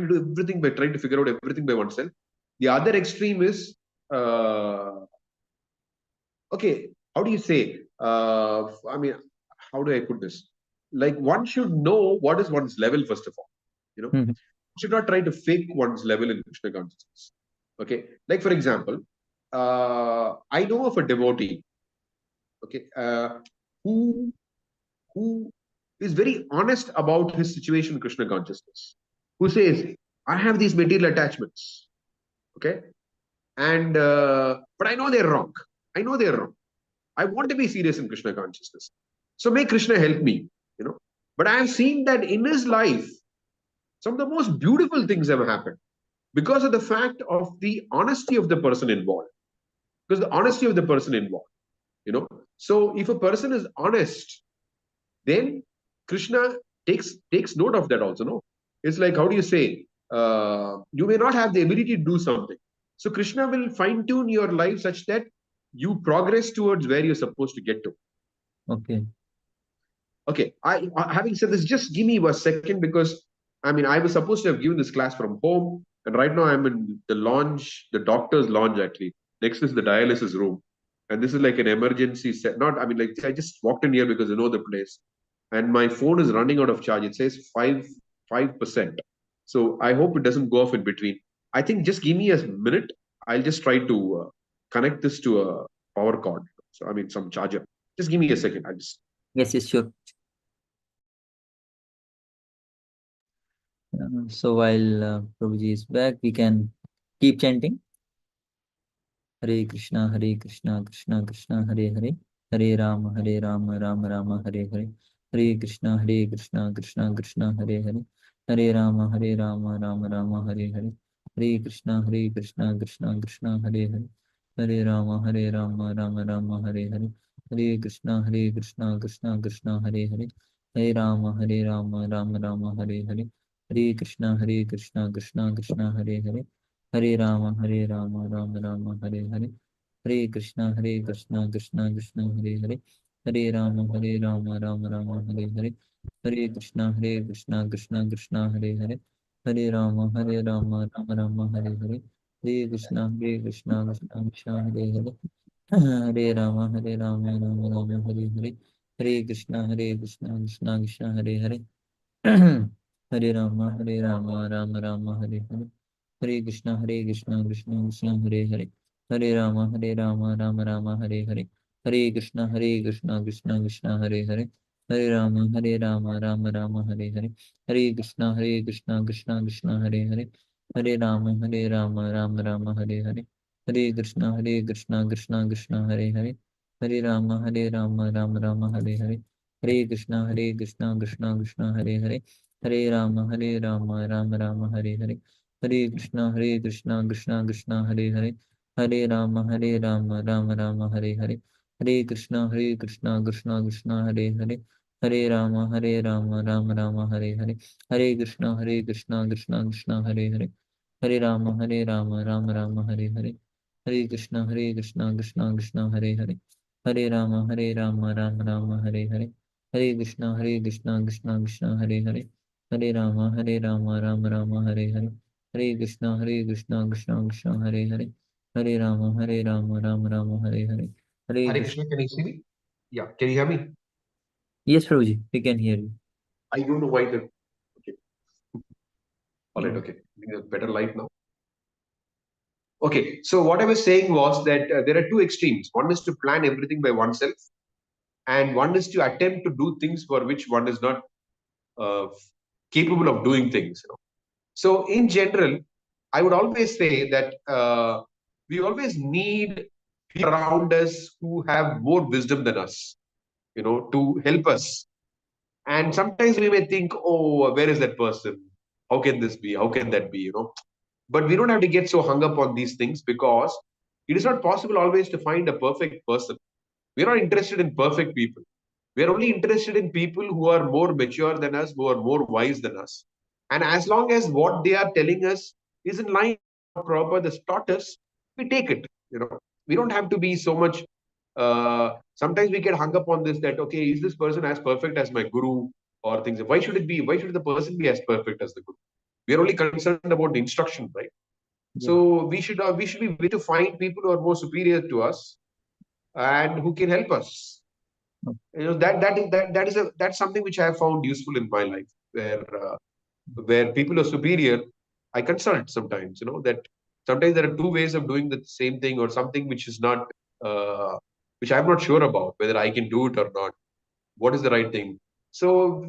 do everything by trying to figure out everything by oneself. The other extreme is, okay, how do you say? I mean, how do I put this? Like, one should know what is one's level, first of all. Mhm. Should not try to fake one's level in Krishna consciousness. Okay. Like, for example, I know of a devotee, okay, who is very honest about his situation in Krishna consciousness, who says, I have these material attachments, okay, and but I know they're wrong. I know they're wrong. I want to be serious in Krishna consciousness. So may Krishna help me, But I have seen that in his life, some of the most beautiful things have happened because of the fact of the honesty of the person involved. Because the honesty of the person involved, So if a person is honest, then Krishna takes note of that also, no? It's like, how do you say? You may not have the ability to do something. So Krishna will fine-tune your life such that you progress towards where you're supposed to get to. Okay. Okay. Having said this, just give me a second because I was supposed to have given this class from home, and right now I'm in the lounge, the doctor's lounge actually. Next is the dialysis room. And this is like an emergency set. Not, like I just walked in here because I know the place. And my phone is running out of charge. It says 5%. So I hope it doesn't go off in between. I think just give me a minute. I'll just try to connect this to a power cord. So some charger. Just give me a second. I'll just. Yes, sure. So while Prabhuji is back, we can keep chanting Hare Krishna, Krishna Krishna, Hare Hare, Hare Rama, Rama Rama, Hare Hare. Hare Krishna, Krishna Krishna, Hare Hare. Hare Rama, Rama Rama, Hare Hare. Hare Krishna, Krishna Krishna, Hare Hare. Hare Rama, Rama Rama, Hare Hare. Hare Krishna, Krishna Krishna, Hare Hare. Hare Rama, Rama Rama, Hare Hare. Hare Krishna, Krishna Krishna, Hare Hare. Hare Rama, Rama Rama, Hare Hare. Hare Krishna, Krishna Krishna, Hare Hare. Hare Rama, Rama Rama, Hare Hare. Hare Krishna, Krishna Hare Hare. Hare Rama, Rama Rama, Hare Hare. Hare Krishna, Krishna Krishna, Hare Hare. Hare Rama, Rama Rama, Hare Hare. Hare Krishna, Krishna Krishna, Hare Hare. Hare Rama, Rama Rama, Hare Hare. Hare Krishna, Krishna Krishna, Hare Hare. Hare Rama, Rama Rama, Hare Hare. Hare Krishna, Krishna Krishna, Hare Hare. Hare Rama, Rama Rama, Hare Hare. Hare Krishna, Krishna Krishna, Hare Hare. Hare Rama, Rama Rama, Hare Hare. Hare Krishna, Krishna Krishna, Hare Hare. Hare Rama, Rama Rama, Hare Hare. Hare Krishna, Krishna Krishna, Hare Hare. Hare Rama, Rama Rama, Hare Hare. Hare Krishna, Krishna Krishna, Hare Hare. Hare Rama, Rama Rama, Hare Hare. Hare Krishna, Krishna Krishna, Hare Hare. Hare Rama, Rama Rama, Hare Hare. Hare Krishna, Krishna Krishna, Hare Hare. Hare Rama, Rama Rama, Hare Hare. Hare Krishna, Krishna Krishna, Hare Hare. Hare Rama, Rama Rama, Hare Hare. Hare Krishna, Krishna Krishna, Hare Hare. Hare Rama, Rama Rama, Hare Hare. Hare Krishna, Krishna Krishna, Hare Hare. Hare Rama, Rama Rama, Hare Hare. Hare Hare Krishna. Krishna, can you see me? Yeah, can you hear me? Yes, Prabhuji, we can hear you. I don't know why the. Okay. All right, Yeah. okay. Better light now. Okay, so what I was saying was that there are two extremes. One is to plan everything by oneself, and one is to attempt to do things for which one is not uh, capable of doing things. So, in general, I would always say that we always need people around us who have more wisdom than us, to help us. And sometimes we may think, oh, where is that person? How can this be? How can that be? But we don't have to get so hung up on these things, because it is not possible always to find a perfect person. We're not interested in perfect people. We're only interested in people who are more mature than us, who are more wise than us. And as long as what they are telling us is in line with what Prabhupada has taught us, we take it. We don't have to be so much. Sometimes we get hung up on this, that, okay, is this person as perfect as my guru, or things? Why should it be? Why should the person be as perfect as the guru? We are only concerned about the instruction, right? Yeah. So we should be willing to find people who are more superior to us and who can help us. That's something which I have found useful in my life, where people are superior. I consult sometimes. That sometimes there are two ways of doing the same thing, or something which is not, which I'm not sure about whether I can do it or not. What is the right thing? So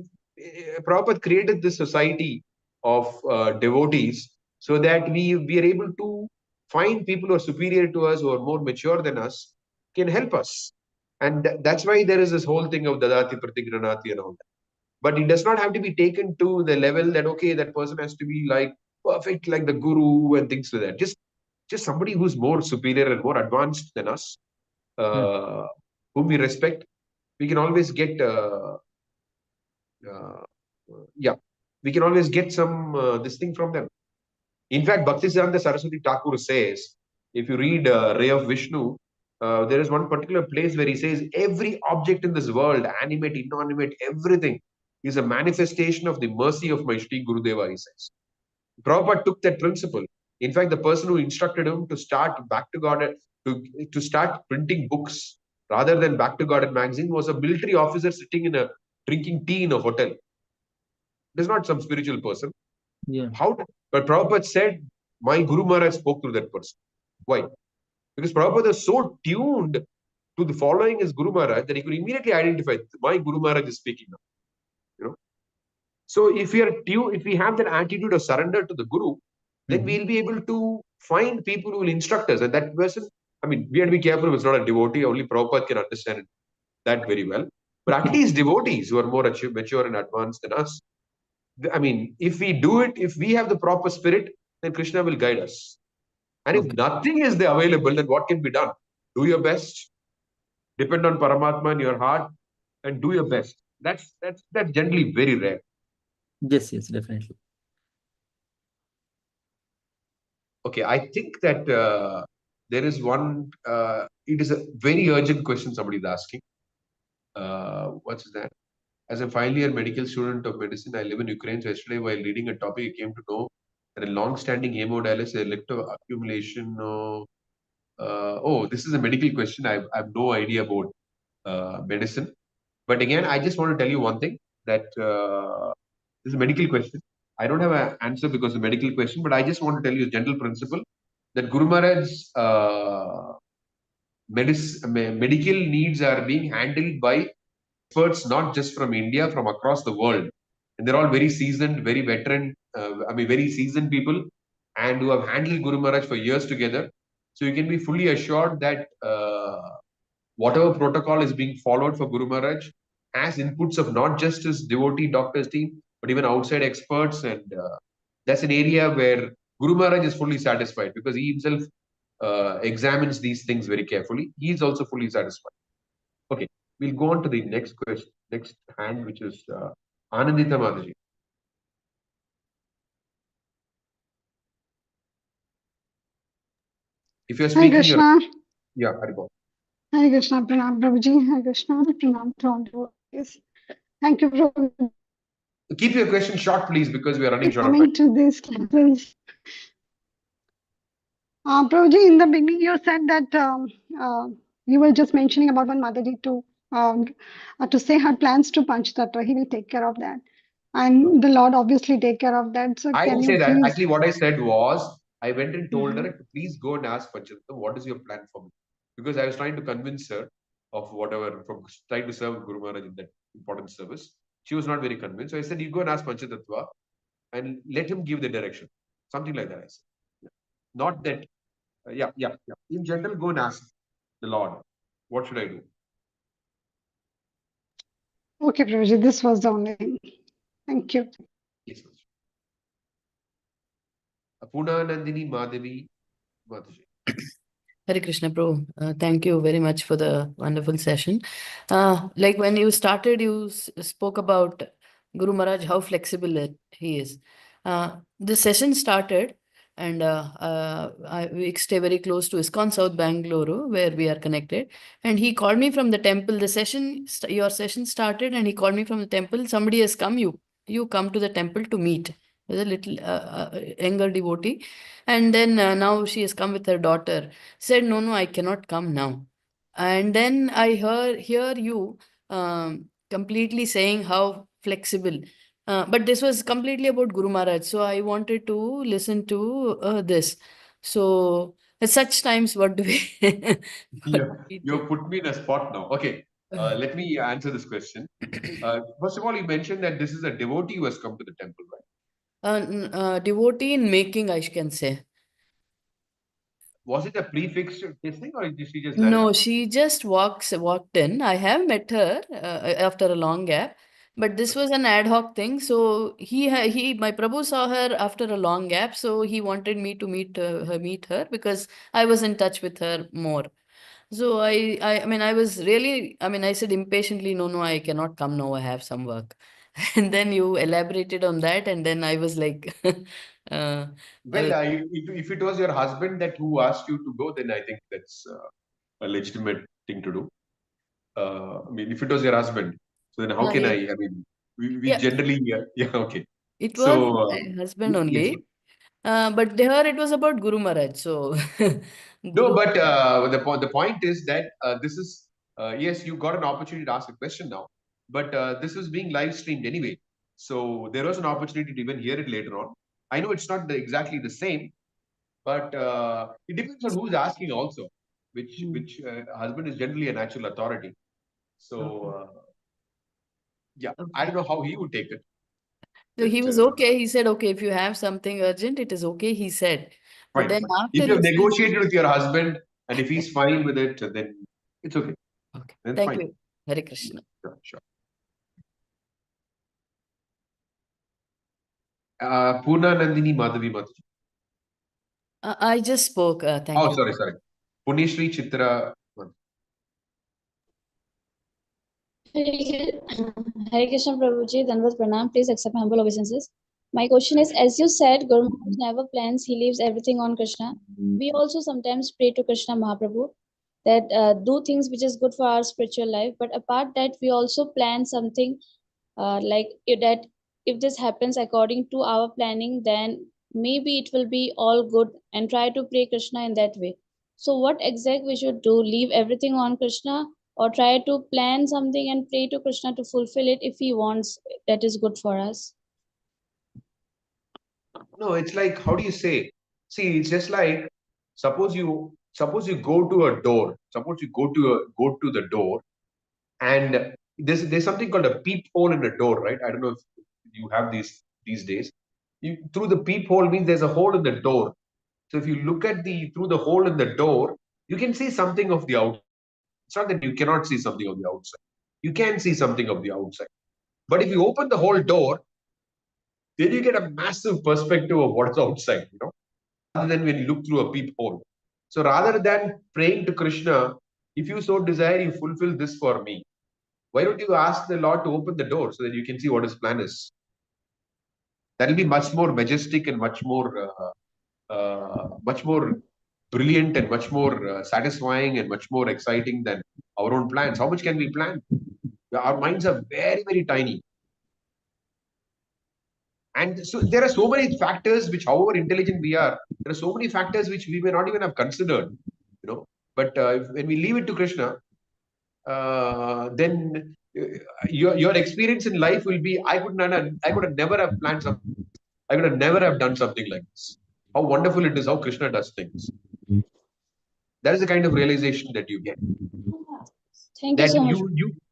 Prabhupada created this society of devotees, so that we are able to find people who are superior to us, who are more mature than us, can help us. And that's why there is this whole thing of Dadati Pratigranati and all that. But it does not have to be taken to the level that, okay, that person has to be like perfect, like the guru and things like that. Just somebody who's more superior and more advanced than us, uh, whom we respect. We can always get uh, we can always get some this thing from them. In fact, Bhaktisiddhanta Saraswati Thakur says, if you read Ray of Vishnu, there is one particular place where he says, every object in this world, animate, inanimate, everything, is a manifestation of the mercy of my Shri Gurudeva, he says. Prabhupada took that principle. In fact, the person who instructed him to start Back to God, to start printing books rather than Back to God magazine, was a military officer sitting drinking tea in a hotel. It is not some spiritual person. Yeah. But Prabhupada said, my Guru Maharaj spoke to that person. Why? Because Prabhupada is so tuned to the following his Guru Maharaj that he could immediately identify, my Guru Maharaj is speaking now. So if we have that attitude of surrender to the Guru, then we'll be able to find people who will instruct us. And that person, we have to be careful if it's not a devotee, only Prabhupada can understand it. that very well. But at least devotees who are more mature and advanced than us, I mean, if we do it, if we have the proper spirit, then Krishna will guide us. And if nothing is there available, then what can be done? Do your best. Depend on Paramatma in your heart and do your best. That's generally very rare. Yes, definitely. Okay, I think that there is one. It is a very urgent question somebody is asking. What's that? As a final year medical student of medicine, I live in Ukraine. So yesterday, while reading a topic, I came to know that a long-standing hemodialysis electro accumulation. This is a medical question. I have no idea about medicine. But again, I just want to tell you one thing that this is a medical question. I don't have an answer because of a medical question, but I just want to tell you a general principle that Guru Maharaj's medical needs are being handled by experts, not just from India, from across the world. And they're all very seasoned, very veteran, very seasoned people and who have handled Guru Maharaj for years together. So you can be fully assured that whatever protocol is being followed for Guru Maharaj has inputs of not just his devotee doctors team, but even outside experts. And that's an area where Guru Maharaj is fully satisfied because he himself examines these things very carefully. He is also fully satisfied. Okay, we'll go on to the next question, next hand, which is Anandita Mataji. If you're speaking, Hare Krishna. Yeah, Haribol. Hare Krishna, Pranam Prabhuji. Hare Krishna, Pranam to all devotees. Thank you for Keep your question short, please, because we are running short of coming time. to this classes. Prabhuji, in the beginning, you said that you were just mentioning about one Mataji to say her plans to Panch Tattva. He will take care of that. And the Lord obviously take care of that. So I can didn't you say that. please... Actually, what I said was, I went and told her to please go and ask Panchatattva, what is your plan for me? Because I was trying to convince her of whatever, from trying to serve Guru Maharaj in that important service. She was not very convinced. So I said, you go and ask Panchatattva and let him give the direction. Something like that, I said. Yeah. Not that, yeah. In general, go and ask the Lord, what should I do? Okay, Prabhuji, this was the only thing. Thank you. Yes, Apuna Nandini Madhavi Mataji. Hare Krishna Prabhu, thank you very much for the wonderful session. Like when you started, you spoke about Guru Maharaj, how flexible he is. The session started and we stay very close to Iskcon South Bangalore, where we are connected. And he called me from the temple. The session, your session started and he called me from the temple. Somebody has come, you come to the temple to meet. With a little younger devotee. And then now she has come with her daughter. Said, no, I cannot come now. And then I hear you completely saying how flexible. But this was completely about Guru Maharaj. So I wanted to listen to this. So at such times, what do we... You put me in a spot now. Okay, let me answer this question. First of all, you mentioned that this is a devotee who has come to the temple, right? Devotee in making, I can say. Was it a prefixed thing or did she just No, she just walked in. I have met her after a long gap, but this was an ad hoc thing. So my Prabhu saw her after a long gap, so he wanted me to meet her because I was in touch with her more. So I was really, I said impatiently, no, I cannot come now. I have some work. And then you elaborated on that, and then I was like, if it was your husband who asked you to go, then I think that's a legitimate thing to do. If it was your husband, so then how can we generally, okay. It was my husband only. Yes. But there it was about Guru Maharaj. So No, but the point is that this is yes, you got an opportunity to ask a question now, but this is being live streamed anyway. So there was an opportunity to even hear it later on. I know it's not exactly the same, but it depends on who's asking also. Which husband is generally a natural authority. So I don't know how he would take it. So he was okay. He said, okay, if you have something urgent, it is okay, he said. But then after if you have negotiated with your husband and if he's fine with it, then it's okay. Okay. Then Thank fine. you. Hare Krishna. Sure. Purna Nandini Madhavi Mataji. I just spoke. Thank Oh, you. sorry. Punishri Chitra. Hare Krishna Prabhuji, Dandavat Pranam. Please accept my humble obeisances. My question is, as you said, Guru Maharaj never plans, he leaves everything on Krishna. We also sometimes pray to Krishna Mahaprabhu that do things which is good for our spiritual life. But apart that, we also plan something that if this happens according to our planning, then maybe it will be all good, and try to pray Krishna in that way. So what exactly we should do? Leave everything on Krishna, or try to plan something and pray to Krishna to fulfill it if he wants that is good for us? No, it's like, how do you say? See, it's just like, suppose you go to a door. Suppose you go to the door, and there's something called a peephole in the door, right? I don't know if you have these days. Through the peephole means there's a hole in the door. So if you look at through the hole in the door, you can see something of the outside. It's not that you cannot see something of the outside. You can see something of the outside. But if you open the whole door, then you get a massive perspective of what's outside, rather than when you look through a peephole. So rather than praying to Krishna, if you so desire, you fulfill this for me. Why don't you ask the Lord to open the door so that you can see what his plan is? That will be much more majestic and much more brilliant and much more satisfying and much more exciting than our own plans. How much can we plan? Our minds are very, very tiny. And so there are so many factors which, however intelligent we are, there are so many factors which we may not even have considered, But when we leave it to Krishna, then your experience in life will be, I could have never have planned something. I could have never have done something like this. How wonderful it is how Krishna does things. That is the kind of realization that you get. Thank you That so much.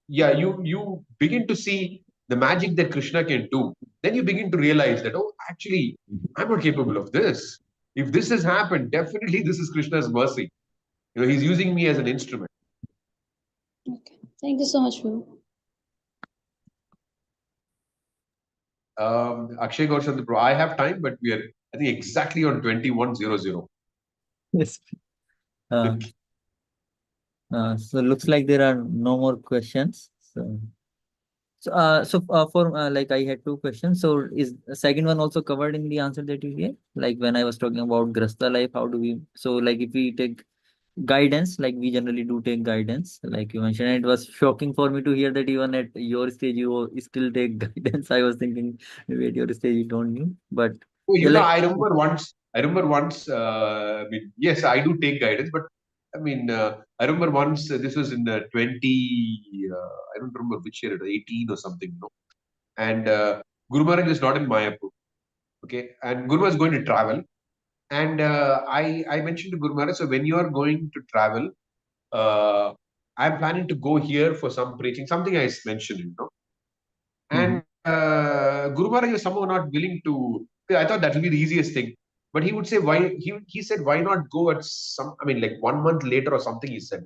you begin to see the magic that Krishna can do. Then you begin to realize that, oh, actually, I'm not capable of this. If this has happened, definitely this is Krishna's mercy. He's using me as an instrument. Okay. Thank you so much, Prabhu. Akshay Gaurchandra Prabhu, I have time, but we are, I think, exactly on 21:00. Yes. So looks like there are no more questions. For like I had two questions. So is the second one also covered in the answer that you gave? Like when I was talking about Grasta life, how do we? So like if we take guidance, like we generally do take guidance, like you mentioned, it was shocking for me to hear that even at your stage you still take guidance. I was thinking maybe at your stage you don't need, but Oh, yeah, like I remember once. Yes, I do take guidance, but I remember once. This was in the 20. I don't remember which year it was, 18 or something. And Guru Maharaj is not in Mayapur. Okay, and Guru was going to travel, and I mentioned to Guru Maharaj, so when you are going to travel, I'm planning to go here for some preaching. Something I mentioned. And Guru Maharaj was somehow not willing to. I thought that would be the easiest thing. But he would say, why? He said, why not go at like 1 month later or something, he said.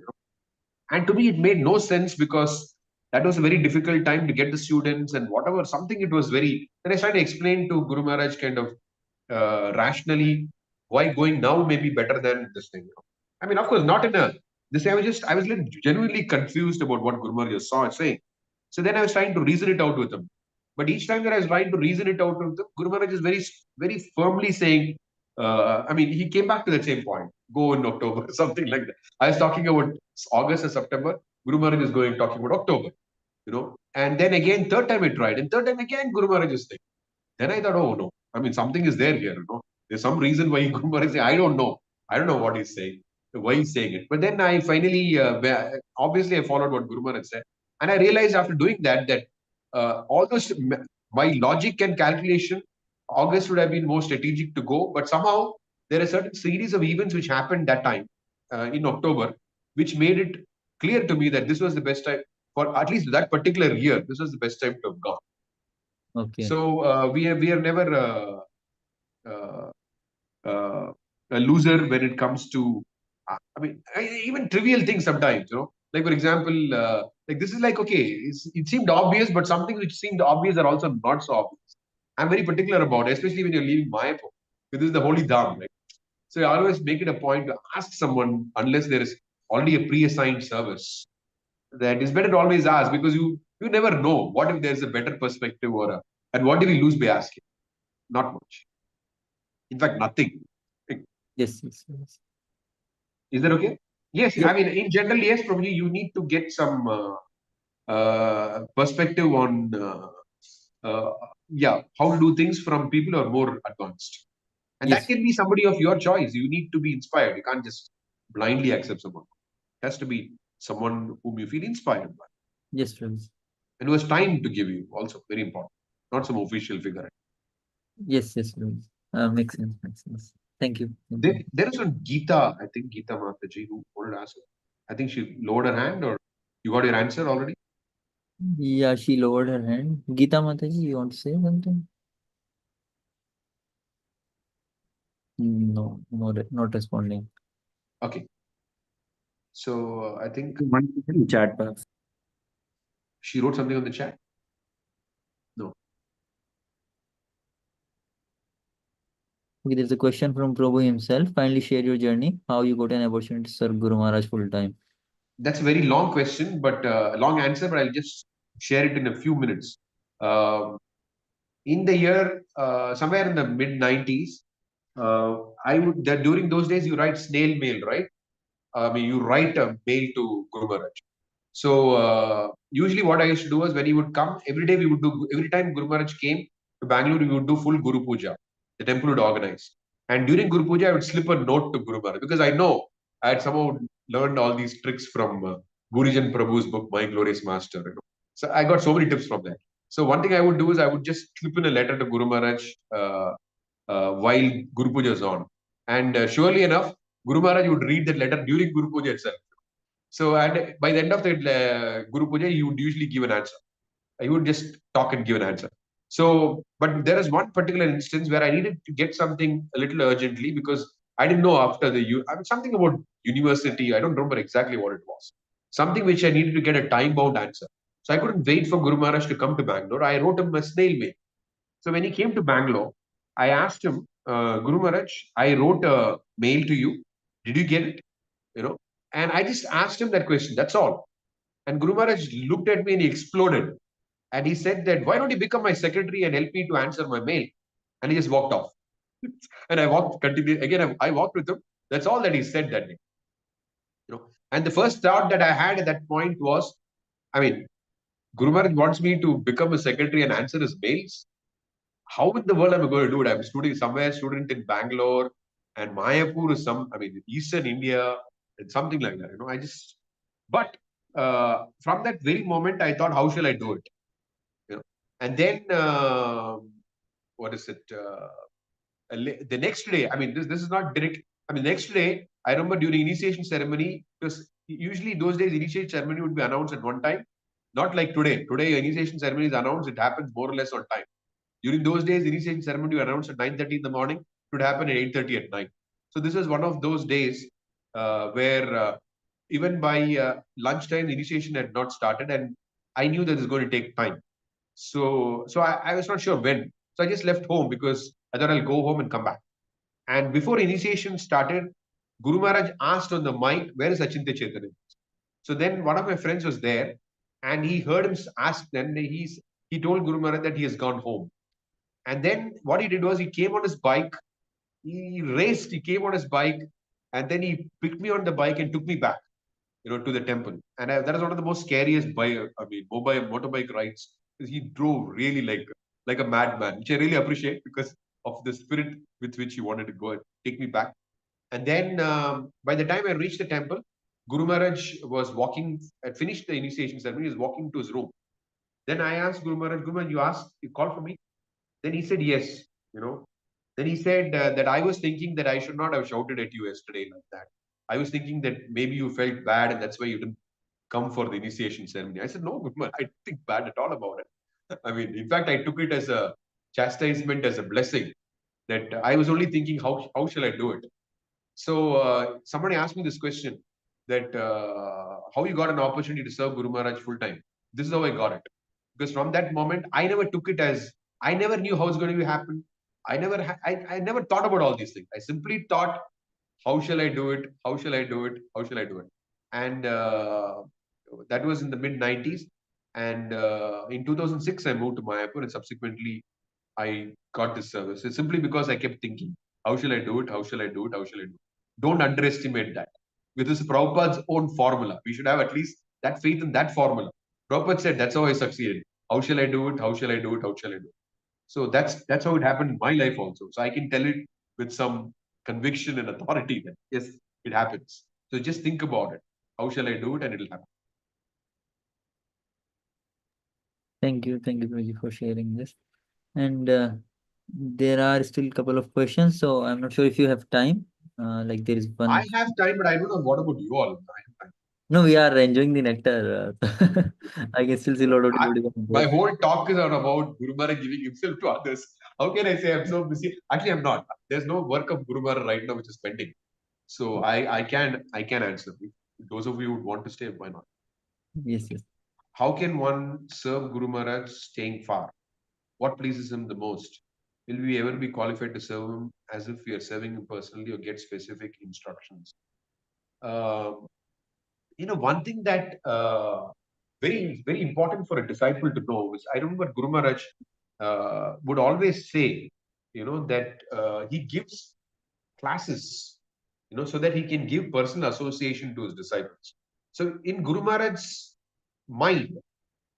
And to me, it made no sense because that was a very difficult time to get the students and whatever, something it was very. Then I started to explain to Guru Maharaj kind of rationally why going now may be better than this thing. Of course, not in a. This I was genuinely confused about what Guru Maharaj saw saying. So then I was trying to reason it out with him. But each time that I was trying to reason it out with him, Guru Maharaj is very, very firmly saying, he came back to the same point. Go in October, something like that. I was talking about August or September. Guru Maharaj is talking about October. And then again, third time I tried. And third time again, Guru Maharaj is saying. Then I thought, oh no. Something is there here. There's some reason why Guru Maharaj is saying, I don't know. I don't know what he's saying, why he's saying it. But then I finally, obviously, I followed what Guru Maharaj said. And I realized after doing that, although my logic and calculation, August would have been more strategic to go. But somehow, there are certain series of events which happened that time in October, which made it clear to me that this was the best time for at least that particular year. This was the best time to have gone. okay. So we are never a loser when it comes to even trivial things sometimes. Like for example, Like this is like, okay, it seemed obvious, but something which seemed obvious are also not so obvious. I'm very particular about it, especially when you're leaving Mayapur, because this is the holy dham. Right? So I always make it a point to ask someone, unless there is already a pre-assigned service, that it's better to always ask, because you never know what if there's a better perspective and what do we lose by asking? Not much. In fact, nothing. Yes, yes, yes. Is that okay? Yes, Yeah. I mean, in general, yes, probably you need to get some perspective on, how to do things from people who are more advanced. And that Yes, can be somebody of your choice. You need to be inspired. You can't just blindly accept someone. It has to be someone whom you feel inspired by yes, Prabhuji. and who has time to give you, also very important. Not some official figure. Yes, yes, Prabhuji. Makes sense, makes sense. Thank you. Thank you. There is one Geeta, I think Geeta Mataji, who wanted to ask. I think she lowered her hand, or you got your answer already? Yeah, she lowered her hand. Geeta Mataji, you want to say something? No, no, not responding. Okay. So I think One in chat box. she wrote something on the chat. No. Okay, there's a question from Prabhu himself. Kindly share your journey, how you got an opportunity to serve Guru Maharaj full time. That's a very long question, but long answer, but I'll just share it in a few minutes. In the year, somewhere in the mid 90s, during those days, you write snail mail, right? I mean, you write a mail to Guru Maharaj. So usually what I used to do was when he would come, every day we would do, every time Guru Maharaj came to Bangalore, we would do full Guru Puja. The temple would organize. And during Guru Puja, I would slip a note to Guru Maharaj because I know I had somehow learned all these tricks from Gurijan Prabhu's book, My Glorious Master. So I got so many tips from that. So one thing I would do is I would just slip in a letter to Guru Maharaj while Guru Puja is on. And surely enough, Guru Maharaj would read that letter during Guru Puja itself. So, and by the end of the Guru Puja, he would usually give an answer. He would just talk and give an answer. So, but there is one particular instance where I needed to get something a little urgently because I didn't know after something about university. I don't remember exactly what it was. Something which I needed to get a time bound answer. So I couldn't wait for Guru Maharaj to come to Bangalore. I wrote him a snail mail. So when he came to Bangalore, I asked him, Guru Maharaj, I wrote a mail to you. Did you get it? And I just asked him that question. That's all. And Guru Maharaj looked at me and he exploded. And he said that, why don't you become my secretary and help me to answer my mail? And he just walked off. And I walked with him. That's all that he said that day. And the first thought that I had at that point was, I mean, Guru Maharaj wants me to become a secretary and answer his mails. How in the world am I going to do it? I'm student in Bangalore, and Mayapur is Eastern India, and something like that. But from that very moment, I thought, how shall I do it? And then, what is it? The next day, this is not direct. Next day, I remember during initiation ceremony, because usually those days, initiation ceremony would be announced at one time. Not like today. Today, initiation ceremony is announced. It happens more or less on time. During those days, initiation ceremony was announced at 9:30 in the morning. It would happen at 8:30 at night. So this was one of those days where even by lunchtime, the initiation had not started, and I knew that it's going to take time. So I was not sure when. So I just left home because I thought I'll go home and come back. And before initiation started, Guru Maharaj asked on the mic, where is Acintya Caitanya? So then one of my friends was there, and he heard him ask. Then he told Guru Maharaj that he has gone home. And then what he did was he came on his bike, he raced, he came on his bike, and then he picked me on the bike and took me back, to the temple. And that is one of the most scariest motorbike rides. He drove really like a madman, which I really appreciate because of the spirit with which he wanted to go and take me back. And then by the time I reached the temple, Guru Maharaj was walking, had finished the initiation ceremony, he was walking to his room. Then I asked Guru Maharaj, you called for me? Then he said, yes, Then he said that I was thinking that I should not have shouted at you yesterday like that. I was thinking that maybe you felt bad and that's why you didn't come for the initiation ceremony. I said, no, Guru, I didn't think bad at all about it. In fact, I took it as a chastisement, as a blessing, that I was only thinking, how shall I do it? So somebody asked me this question, that how you got an opportunity to serve Guru Maharaj full time. This is how I got it. Because from that moment, I never took it as, I never knew how it's going to happen. I never thought about all these things. I simply thought, how shall I do it? How shall I do it? How shall I do it? And that was in the mid 90s. And in 2006, I moved to Mayapur, and subsequently I got this service. It's simply because I kept thinking, how shall I do it? How shall I do it? How shall I do it? Don't underestimate that. With this Prabhupada's own formula, we should have at least that faith in that formula. Prabhupada said, that's how I succeeded. How shall I do it? How shall I do it? How shall I do it? So that's how it happened in my life also. So I can tell it with some conviction and authority that yes, it happens. So just think about it. How shall I do it? And it'll happen. Thank you, Prabhuji, for sharing this. And there are still a couple of questions, so I'm not sure if you have time. Like there is one. I have time, but I don't know what about you all. I have time. No, we are enjoying the nectar. I can still see a lot of devotees on My board. whole talk is about Guru Maharaj giving himself to others. How can I say I'm so busy? Actually, I'm not. There's no work of Guru Maharaj right now which is pending. So I can answer. If those of you who want to stay, why not? Yes, yes. How can one serve Guru Maharaj staying far? What pleases him the most? Will we ever be qualified to serve him as if we are serving him personally or get specific instructions? One thing that very important for a disciple to know is, I remember Guru Maharaj would always say, that he gives classes, so that he can give personal association to his disciples. So in Guru Maharaj's mind,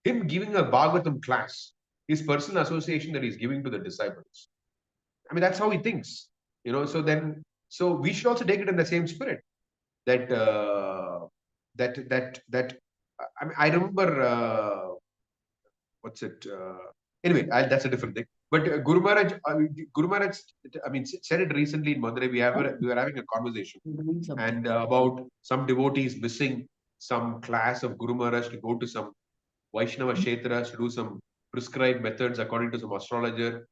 him giving a Bhagavatam class, his personal association that he's giving to the disciples. I mean, that's how he thinks, so we should also take it in the same spirit that I remember what's it? Anyway, that's a different thing. But Guru Maharaj, said it recently in Madurai. We were having a conversation, and about some devotees missing some class of Guru Maharaj to go to some Vaishnava Kshetras to do some prescribed methods according to some astrologer,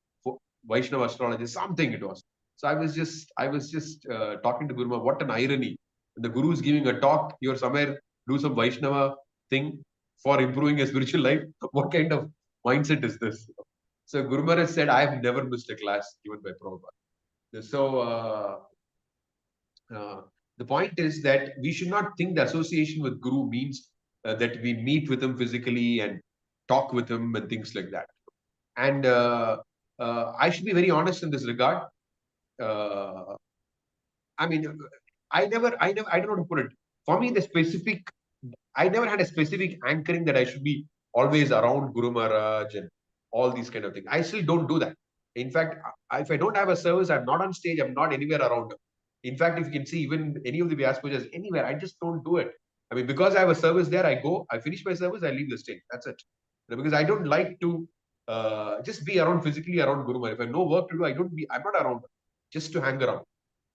Vaishnava astrologer, something it was. So I was just talking to Guru Maharaj. What an irony! When the Guru is giving a talk, you're somewhere do some Vaishnava thing for improving your spiritual life. What kind of mindset is this? So Guru Maharaj said, I have never missed a class given by Prabhupada. So the point is that we should not think the association with Guru means that we meet with him physically and talk with him and things like that. And I should be very honest in this regard. I don't know how to put it. For me, I never had a specific anchoring that I should be always around Guru Maharaj and all these kind of things. I still don't do that. In fact, if I don't have a service, I'm not on stage, I'm not anywhere around. In fact, if you can see even any of the Vyas Pujas anywhere, I just don't do it. I mean, because I have a service there, I go, I finish my service, I leave the stage. That's it. Because I don't like to just be around physically around Guru Maharaj. If I have no work to do, I'm not around just to hang around.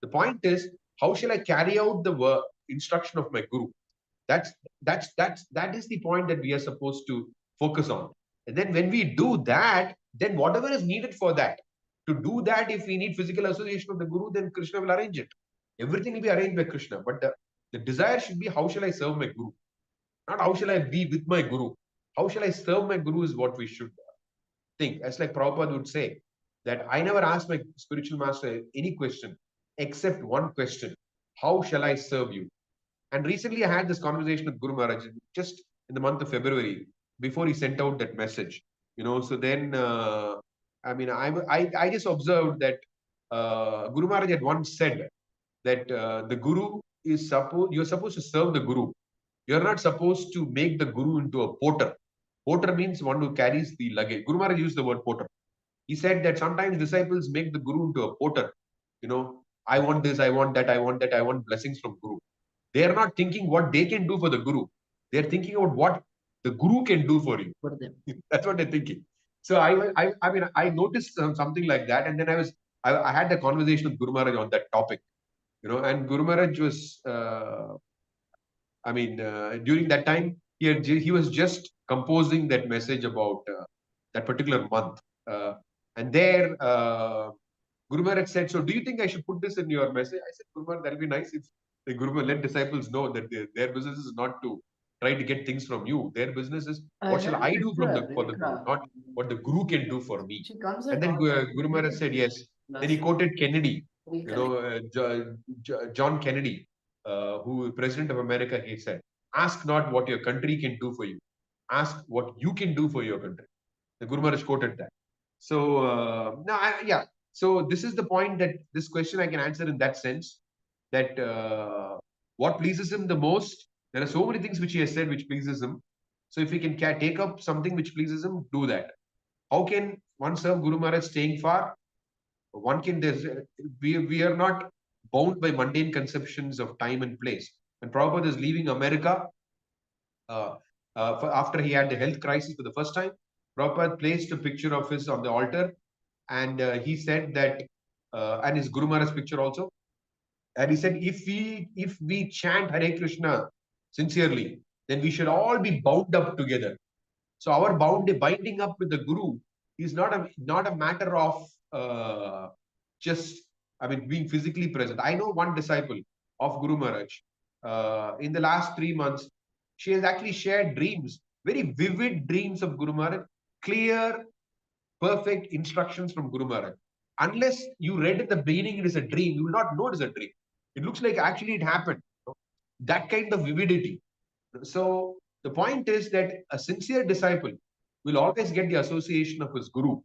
The point is, how shall I carry out the instruction of my Guru? That is the point that we are supposed to focus on. And then when we do that, then whatever is needed for that, to do that, if we need physical association of the Guru, then Krishna will arrange it. Everything will be arranged by Krishna. But the desire should be, how shall I serve my Guru? Not how shall I be with my Guru. How shall I serve my Guru is what we should think. As like Prabhupada would say, that I never ask my spiritual master any question except one question: how shall I serve you? And recently I had this conversation with Guru Maharaj just in the month of February before he sent out that message. So then I just observed that Guru Maharaj had once said that the Guru is you're supposed to serve the Guru. You're not supposed to make the Guru into a porter. Porter means one who carries the luggage. Guru Maharaj used the word porter. He said that sometimes disciples make the Guru into a porter. I want this, I want that, I want that, I want blessings from Guru. They are not thinking what they can do for the Guru. They're thinking about what the Guru can do for you. For them. That's what they're thinking. So I noticed something like that, and then I had a conversation with Guru Maharaj on that topic. And Guru Maharaj was during that time he was just composing that message about that particular month, and there Guru Maharaj said, so do you think I should put this in your message? I said, Guru Maharaj, that'll be nice if The Guru Maharaj let disciples know that their business is not to try to get things from you. Their business is what shall I do for the Guru, not what the Guru can do for me. And then Guru Maharaj said yes. Then he quoted Kennedy, John Kennedy, who President of America. He said, "Ask not what your country can do for you. Ask what you can do for your country." The Guru Maharaj quoted that. So yeah. So this is the point, that this question I can answer in that sense, that what pleases him the most. There are so many things which he has said which pleases him. So if he can take up something which pleases him, do that. How can one serve Guru Maharaj staying far? One can. We are not bound by mundane conceptions of time and place. When Prabhupada is leaving America, after he had the health crisis for the first time, Prabhupada placed a picture of his on the altar, and he said that, and his Guru Maharaj picture also, and he said, if we chant Hare Krishna sincerely, then we should all be bound up together. So our binding up with the Guru is not a matter of just, being physically present. I know one disciple of Guru Maharaj. In the last 3 months, she has actually shared dreams, very vivid dreams of Guru Maharaj, clear, perfect instructions from Guru Maharaj. Unless you read in the beginning it is a dream, you will not know it is a dream. It looks like actually it happened. That kind of vividity. So the point is that a sincere disciple will always get the association of his Guru.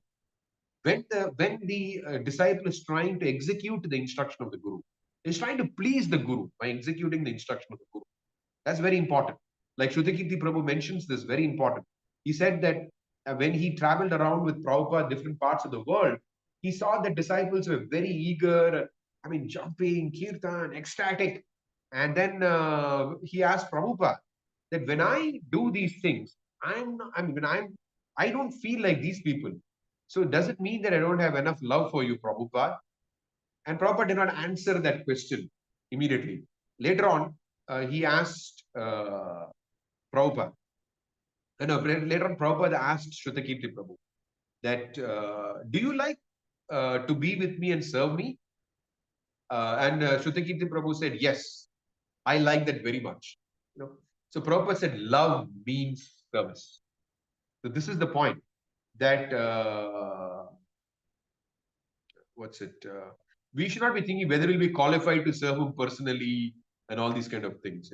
When the disciple is trying to execute the instruction of the Guru, is trying to please the Guru by executing the instruction of the Guru. That's very important. Like Shrutakirti Prabhu mentions this, very important. He said that when he traveled around with Prabhupada different parts of the world, he saw that disciples were very eager, jumping, kirtan, ecstatic. And then he asked Prabhupada that when I do these things, I don't feel like these people. So does it mean that I don't have enough love for you, Prabhupada? And Prabhupada did not answer that question immediately. Later on, he asked Prabhupada. Later on, Prabhupada asked Shrutakirti Prabhu that, do you like to be with me and serve me? And Shrutakirti Prabhu said, yes, I like that very much. So Prabhupada said, love means service. So this is the point, that we should not be thinking whether we'll be qualified to serve him personally and all these kind of things.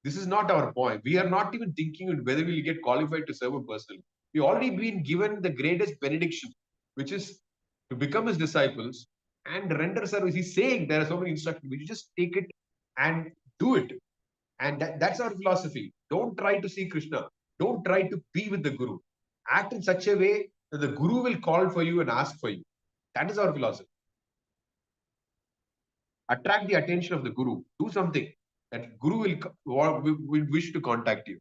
This is not our point. We are not even thinking whether we'll get qualified to serve him personally. We've already been given the greatest benediction, which is to become his disciples and render service. He's saying there are so many instructions. We should just take it and do it. And that's our philosophy. Don't try to see Krishna. Don't try to be with the Guru. Act in such a way that the Guru will call for you and ask for you. That is our philosophy. Attract the attention of the Guru. Do something that Guru will wish to contact you.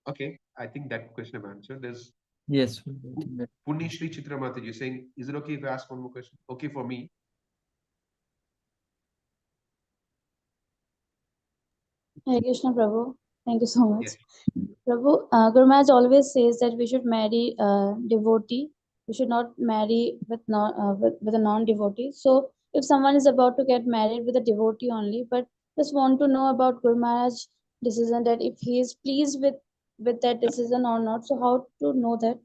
Okay, I think that question I've answered. There's Yes. Punishri Chitra Mataji saying, is it okay if I ask one more question? Okay for me. Hare Krishna Prabhu, thank you so much. Yes. Prabhu, Guru Maharaj always says that we should marry a devotee. We should not marry with a non-devotee. So if someone is about to get married with a devotee only, but just want to know about Guru Maharaj's decision, that if he is pleased with that decision or not. So how to know that?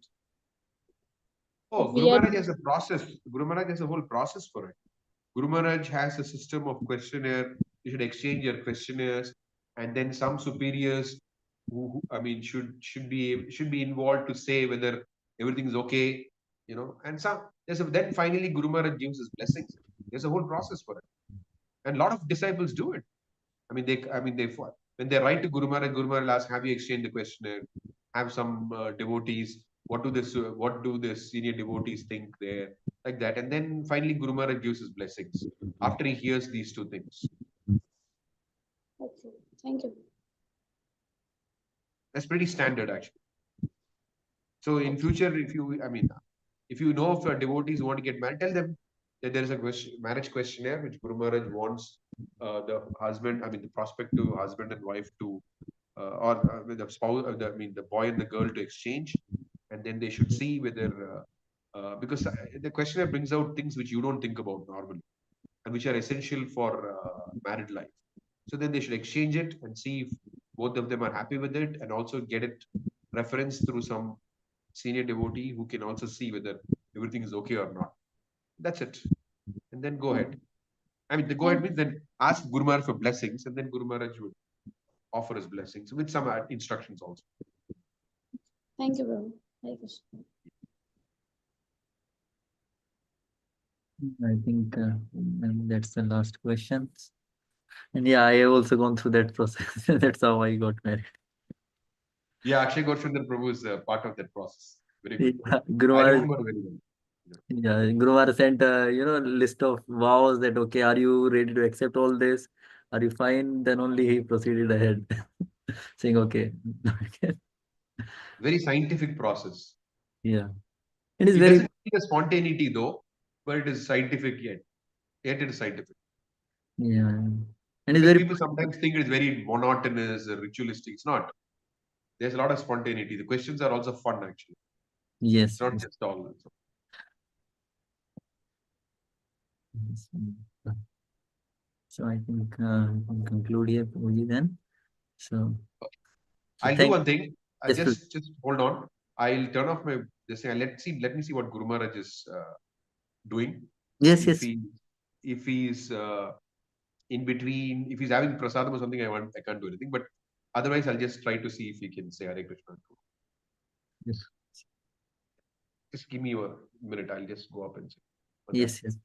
Oh, Guru Maharaj has a process. Guru Maharaj has a whole process for it. Guru Maharaj has a system of questionnaire. You should exchange your questionnaires, and then some superiors who should be involved to say whether everything is okay, and then finally Guru Maharaj gives his blessings. There's a whole process for it, and a lot of disciples do it. When they write to Guru Maharaj will ask, have you exchanged the questionnaire? Have some devotees, what do the senior devotees think there, like that, and then finally Guru Maharaj gives his blessings after he hears these two things. Okay, thank you. That's pretty standard, actually. So in future, if you know of devotees who want to get married, tell them that there is a marriage questionnaire which Guru Maharaj wants the prospective husband and wife to, or the spouse, the boy and the girl to exchange, and then they should see whether because the questionnaire brings out things which you don't think about normally and which are essential for married life. So then they should exchange it and see if both of them are happy with it, and also get it referenced through some senior devotee who can also see whether everything is okay or not. That's it. And then go ahead. I mean, the go ahead means then ask Guru Maharaj for blessings, and then Guru Maharaj would offer his blessings with some instructions also. Thank you, Prabhu. Hare Krishna. I think that's the last question. And yeah, I have also gone through that process. That's how I got married. Yeah, Akshay Gorshandar Prabhu is part of that process. Very good. Yeah, Guru I Maharaj, remember very well. yeah, Guru Maharaj sent list of vows that, okay, are you ready to accept all this? Are you fine? Then only he proceeded ahead, saying, okay. Very scientific process. Yeah, it is It very, doesn't need a spontaneity though, but it is scientific yet. Yet it is scientific. yeah, and it's Because very, people sometimes think it's very monotonous or ritualistic. It's not. There's a lot of spontaneity. The questions are also fun actually. yes. It's not just all. Yes. So I think we can conclude here, Prabhuji, then. So I'll do thank, one thing. yes, Just hold on. I'll turn off my this thing. Let me see what Guru Maharaj is doing. yes, If yes. he's in between, if he's having prasadam or something, I can't do anything. But otherwise, I'll just try to see if he can say Hare Krishna. Yes. Just give me a minute. I'll just go up and say. Yes, yes.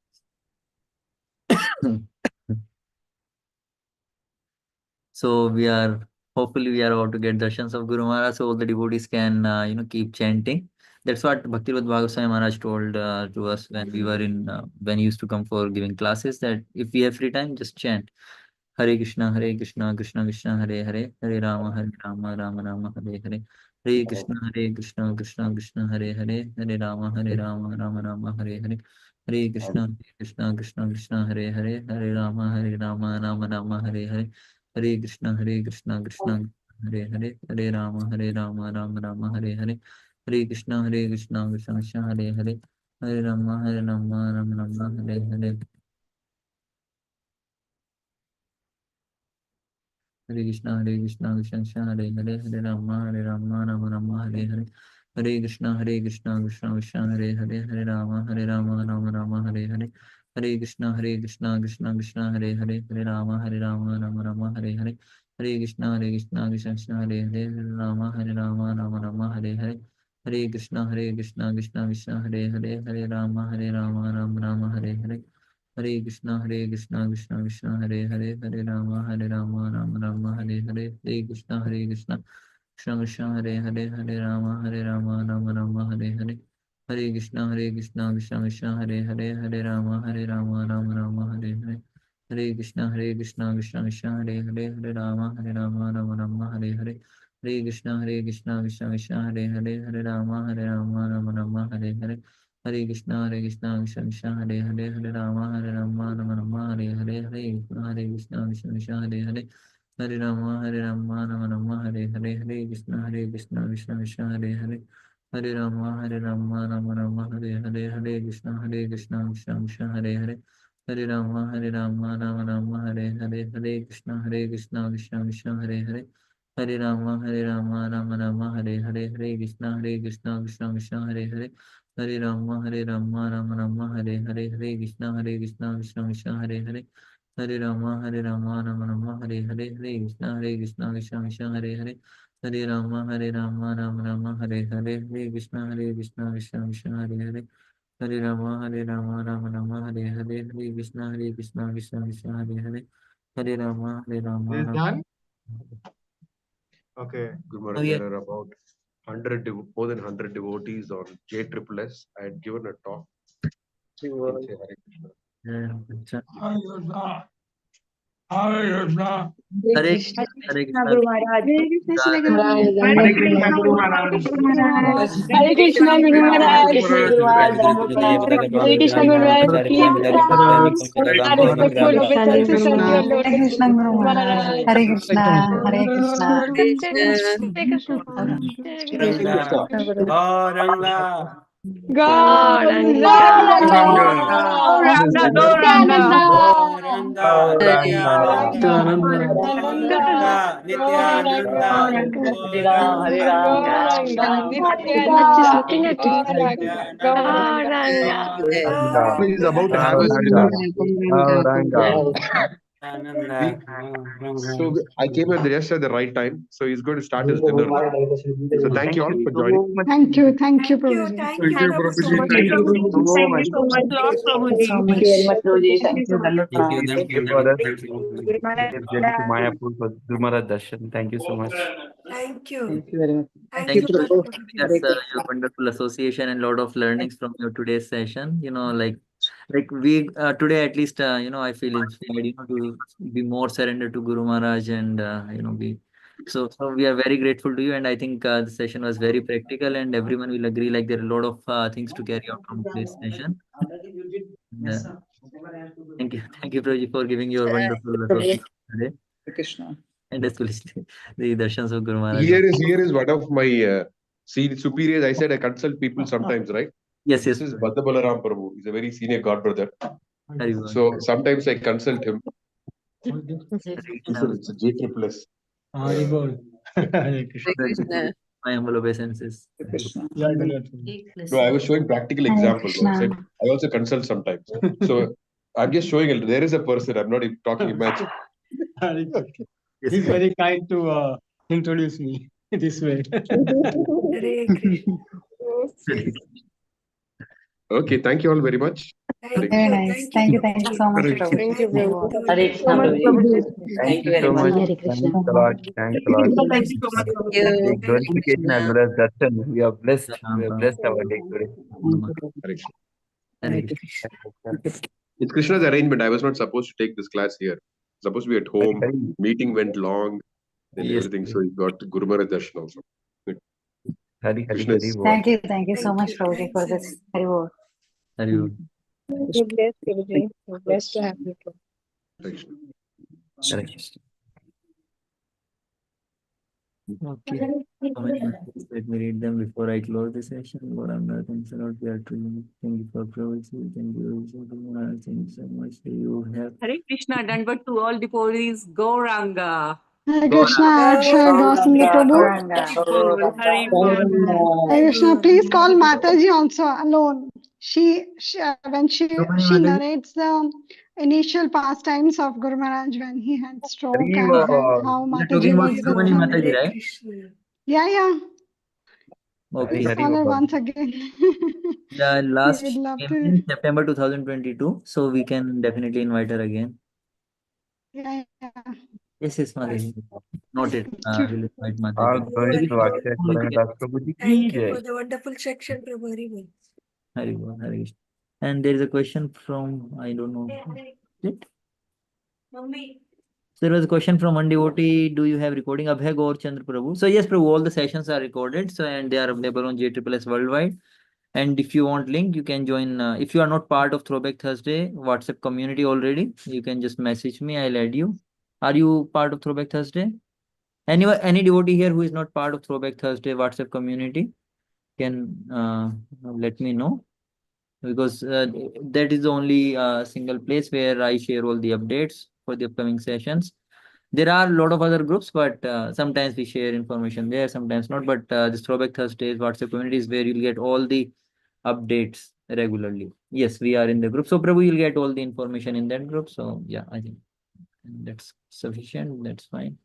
So hopefully we are about to get darshans of Guru Maharaj, so all the devotees can keep chanting. That's what Bhaktivedanta Bhagavad Maharaj told to us when we were when he used to come for giving classes, that if we have free time, just chant Hare Krishna, Krishna Krishna, Hare Hare, Hare Rama, Rama Rama, Hare Hare. Hare Krishna, Krishna, Hare Hare, Hare Rama, Rama Rama, Hare Hare. Hare Krishna, Krishna, Hare Hare, Hare Rama, Rama Rama, Hare Hare. Hare Krishna, Krishna, Hare Hare, Hare Rama, Rama Rama, Hare Hare. Hare Krishna, Krishna, Hare Hare, Hare Rama, Rama Rama, Hare Hare. Hare Krishna, Krishna, Hare Hare, Hare Rama, Rama Rama, Hare Hare. Hare Krishna, Krishna, Hare Hare, Hare Rama, Rama Rama, Hare Hare. Hare Krishna, Krishna, Hare Hare, Hare Rama, Rama Rama, Hare Hare. Hare Krishna, Krishna, Hare Hare, Hare Rama, Rama Rama, Hare Hare. Hare Krishna, Krishna, Hare Hare, Hare Rama, Rama Rama, Hare Hare. Hare Krishna, Krishna, Hare Hare, Hare Rama, Rama Rama, Hare Hare. Hare Krishna, Krishna, Krishna, Hare Hare, Hare Rama, Rama Rama, Hare Hare. Hare Krishna, Krishna, Hare Hare, Hare Rama, Rama Rama, Hare Hare. Hare Krishna, Krishna, Hare Hare, Hare Rama, Rama Rama, Hare Hare. Hare Krishna, Krishna, Hare Hare, Hare Rama, Rama Rama, Hare Hare. Hare Krishna, Krishna, Hare Hare, Hare Rama, Rama, Hare Hare. Hare Krishna, Krishna, Hare Hare, Hare Rama, Rama, Hare Hare. Hare Krishna, Krishna, Hare Hare, Hare Rama, Rama, Hare Hare. Hare Krishna, Krishna, Hare Hare, Hare Rama, Rama, Hare Hare. Hare Krishna, Krishna, Hare Hare, Hare Rama, Rama, Hare Hare. Hare Krishna, Krishna, Hare Hare, Hare Rama, Rama, Hare Hare. Hare Krishna, Krishna, Hare Hare, Hare Rama, Rama, Hare Hare. Hare Krishna, Krishna, Hare Hare, Hare Rama, Rama, Hare Hare. Hare Krishna, Krishna, Hare Hare, Hare Rama, Rama, Hare Hare. Hare Krishna, Krishna, Hare Hare, Hare Rama, Is Rama. done? Okay. Guru Maharaj, there are about 100, more than 100 devotees on JSSS. I had given a talk. You can say Hare Krishna. Yeah. Hare Krishna. Hare Krishna, Hare Krishna. Guru Maharaj. Hare Krishna Guru Maharaj. Hare Krishna, Guru Maharaj. Hare Krishna, Guru Maharaj. Please our respectful obeisances on your lotus feet, Guru Maharaj. Hare Krishna, Hare Krishna. Hare Krishna. Gauranga. Gauranga. Gauranga, Gauranga. Just looking at it. He's about to have his dinner. So I came at just at the right time. So he's going to start his dinner now. So thank you all for joining. Thank you, Prabhuji. Thank you, Prabhuji. Thank you so much. Lord Prabhuji. Thank you very much, Prabhuji. Thank you, Dandavat Thank you. Pranam. Thank you for us. We have journey to Mayapur for Guru Maharaj Darshan. Thank you so much. Thank you. Thank you very much. Thank you, Prabhu. Prabhu. That's your wonderful association and lot of learnings from your today's session. Like we today at least I feel inspired to be more surrendered to Guru Maharaj and be so we are very grateful to you, and I think the session was very practical and everyone will agree like there are a lot of things to carry out from today's session. And, thank you Prabhuji for giving your wonderful association today Krishna. and especially the darshans of Guru Maharaj. Here is one of my superiors. I said I consult people sometimes, right? Yes. This is Bhadda Balaram Prabhu. He's a very senior god brother. So sometimes I consult him. It's a J++. My humble obeisances. No, I was showing practical examples. I said I also consult sometimes. So I'm just showing it. There is a person. I'm not even talking imagine. He's very kind to introduce me this way. Okay, thank you all very much. Very nice. Thank you so much, Prabhu. Thank you, Prabhu. Hare Krishna, Prabhuji. Thank you so much. Thanks a lot. Thanks a lot. Thank you. The glorification as well as darshan. We are blessed. We are blessed our day today. Hare Krishna. It's Krishna's arrangement. I was not supposed to take this class here. Supposed to be at home. Meeting went long and everything. So he got Guru Maharaj Darshan also. Thank you so much, Prabhuji, for this. Hari Bol. Hari Bol. You're blessed, Guruji. We're blessed to have you. Hare Krishna. Okay. Let me read them before I close the session. Thanks a lot. We are truly thank you for Prabhuji. Thank you so much. You have Hare Krishna, Dandavat to all devotees. Gauranga. Hare Krishna, Acintya Prabhu. Hare Bol. Hare Krishna, please call Mataji also alone. She narrates the initial pastimes of Guru Maharaj when he had stroke and how Mataji was with him. Mataji, right? Yeah. Okay. Please call her once again. The last We would love came to. in September 2022, so we can definitely invite her again. Yeah. Yes, Mataji. Noted. We'll invite All Mataji. glory to Akshay Karan Prabhuji. Thank you for the wonderful section, Prabhu. Hari Bol. Hari Bol, Hare Krishna. And there is a question from, I don't know. So there was a question from one devotee. Do you have recording? Abhay Gaur Chandra Prabhu. So yes, Prabhu, all the sessions are recorded. So and they are available on JSS worldwide. And if you want link, you can join. If you are not part of Throwback Thursday WhatsApp community already, you can just message me. I'll add you. Are you part of Throwback Thursday? Any devotee here who is not part of Throwback Thursday WhatsApp community can let me know, because that is the only single place where I share all the updates for the upcoming sessions. There are a lot of other groups, but sometimes we share information there, sometimes not. But this Throwback Thursdays WhatsApp community is where you'll get all the updates regularly. Yes, we are in the group. So Prabhu, you'll get all the information in that group. So yeah, I think that's sufficient. That's fine.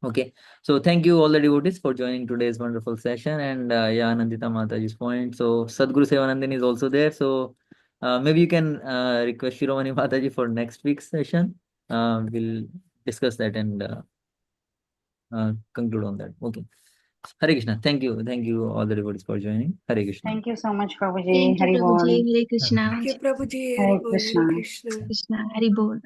Okay, so thank you all the devotees for joining today's wonderful session. And yeah, Nandita Mataji's point. So Sadguru Sevanandan is also there. So maybe you can request Shiromani Mataji for next week's session. We'll discuss that and conclude on that. Okay. Hare Krishna. Thank you all the devotees for joining. Hare Krishna. Thank you so much, Prabhuji. Hari Bol. Hare Krishna. Thank you, Prabhuji. Hare Krishna. Hare Krishna. Hari Bol.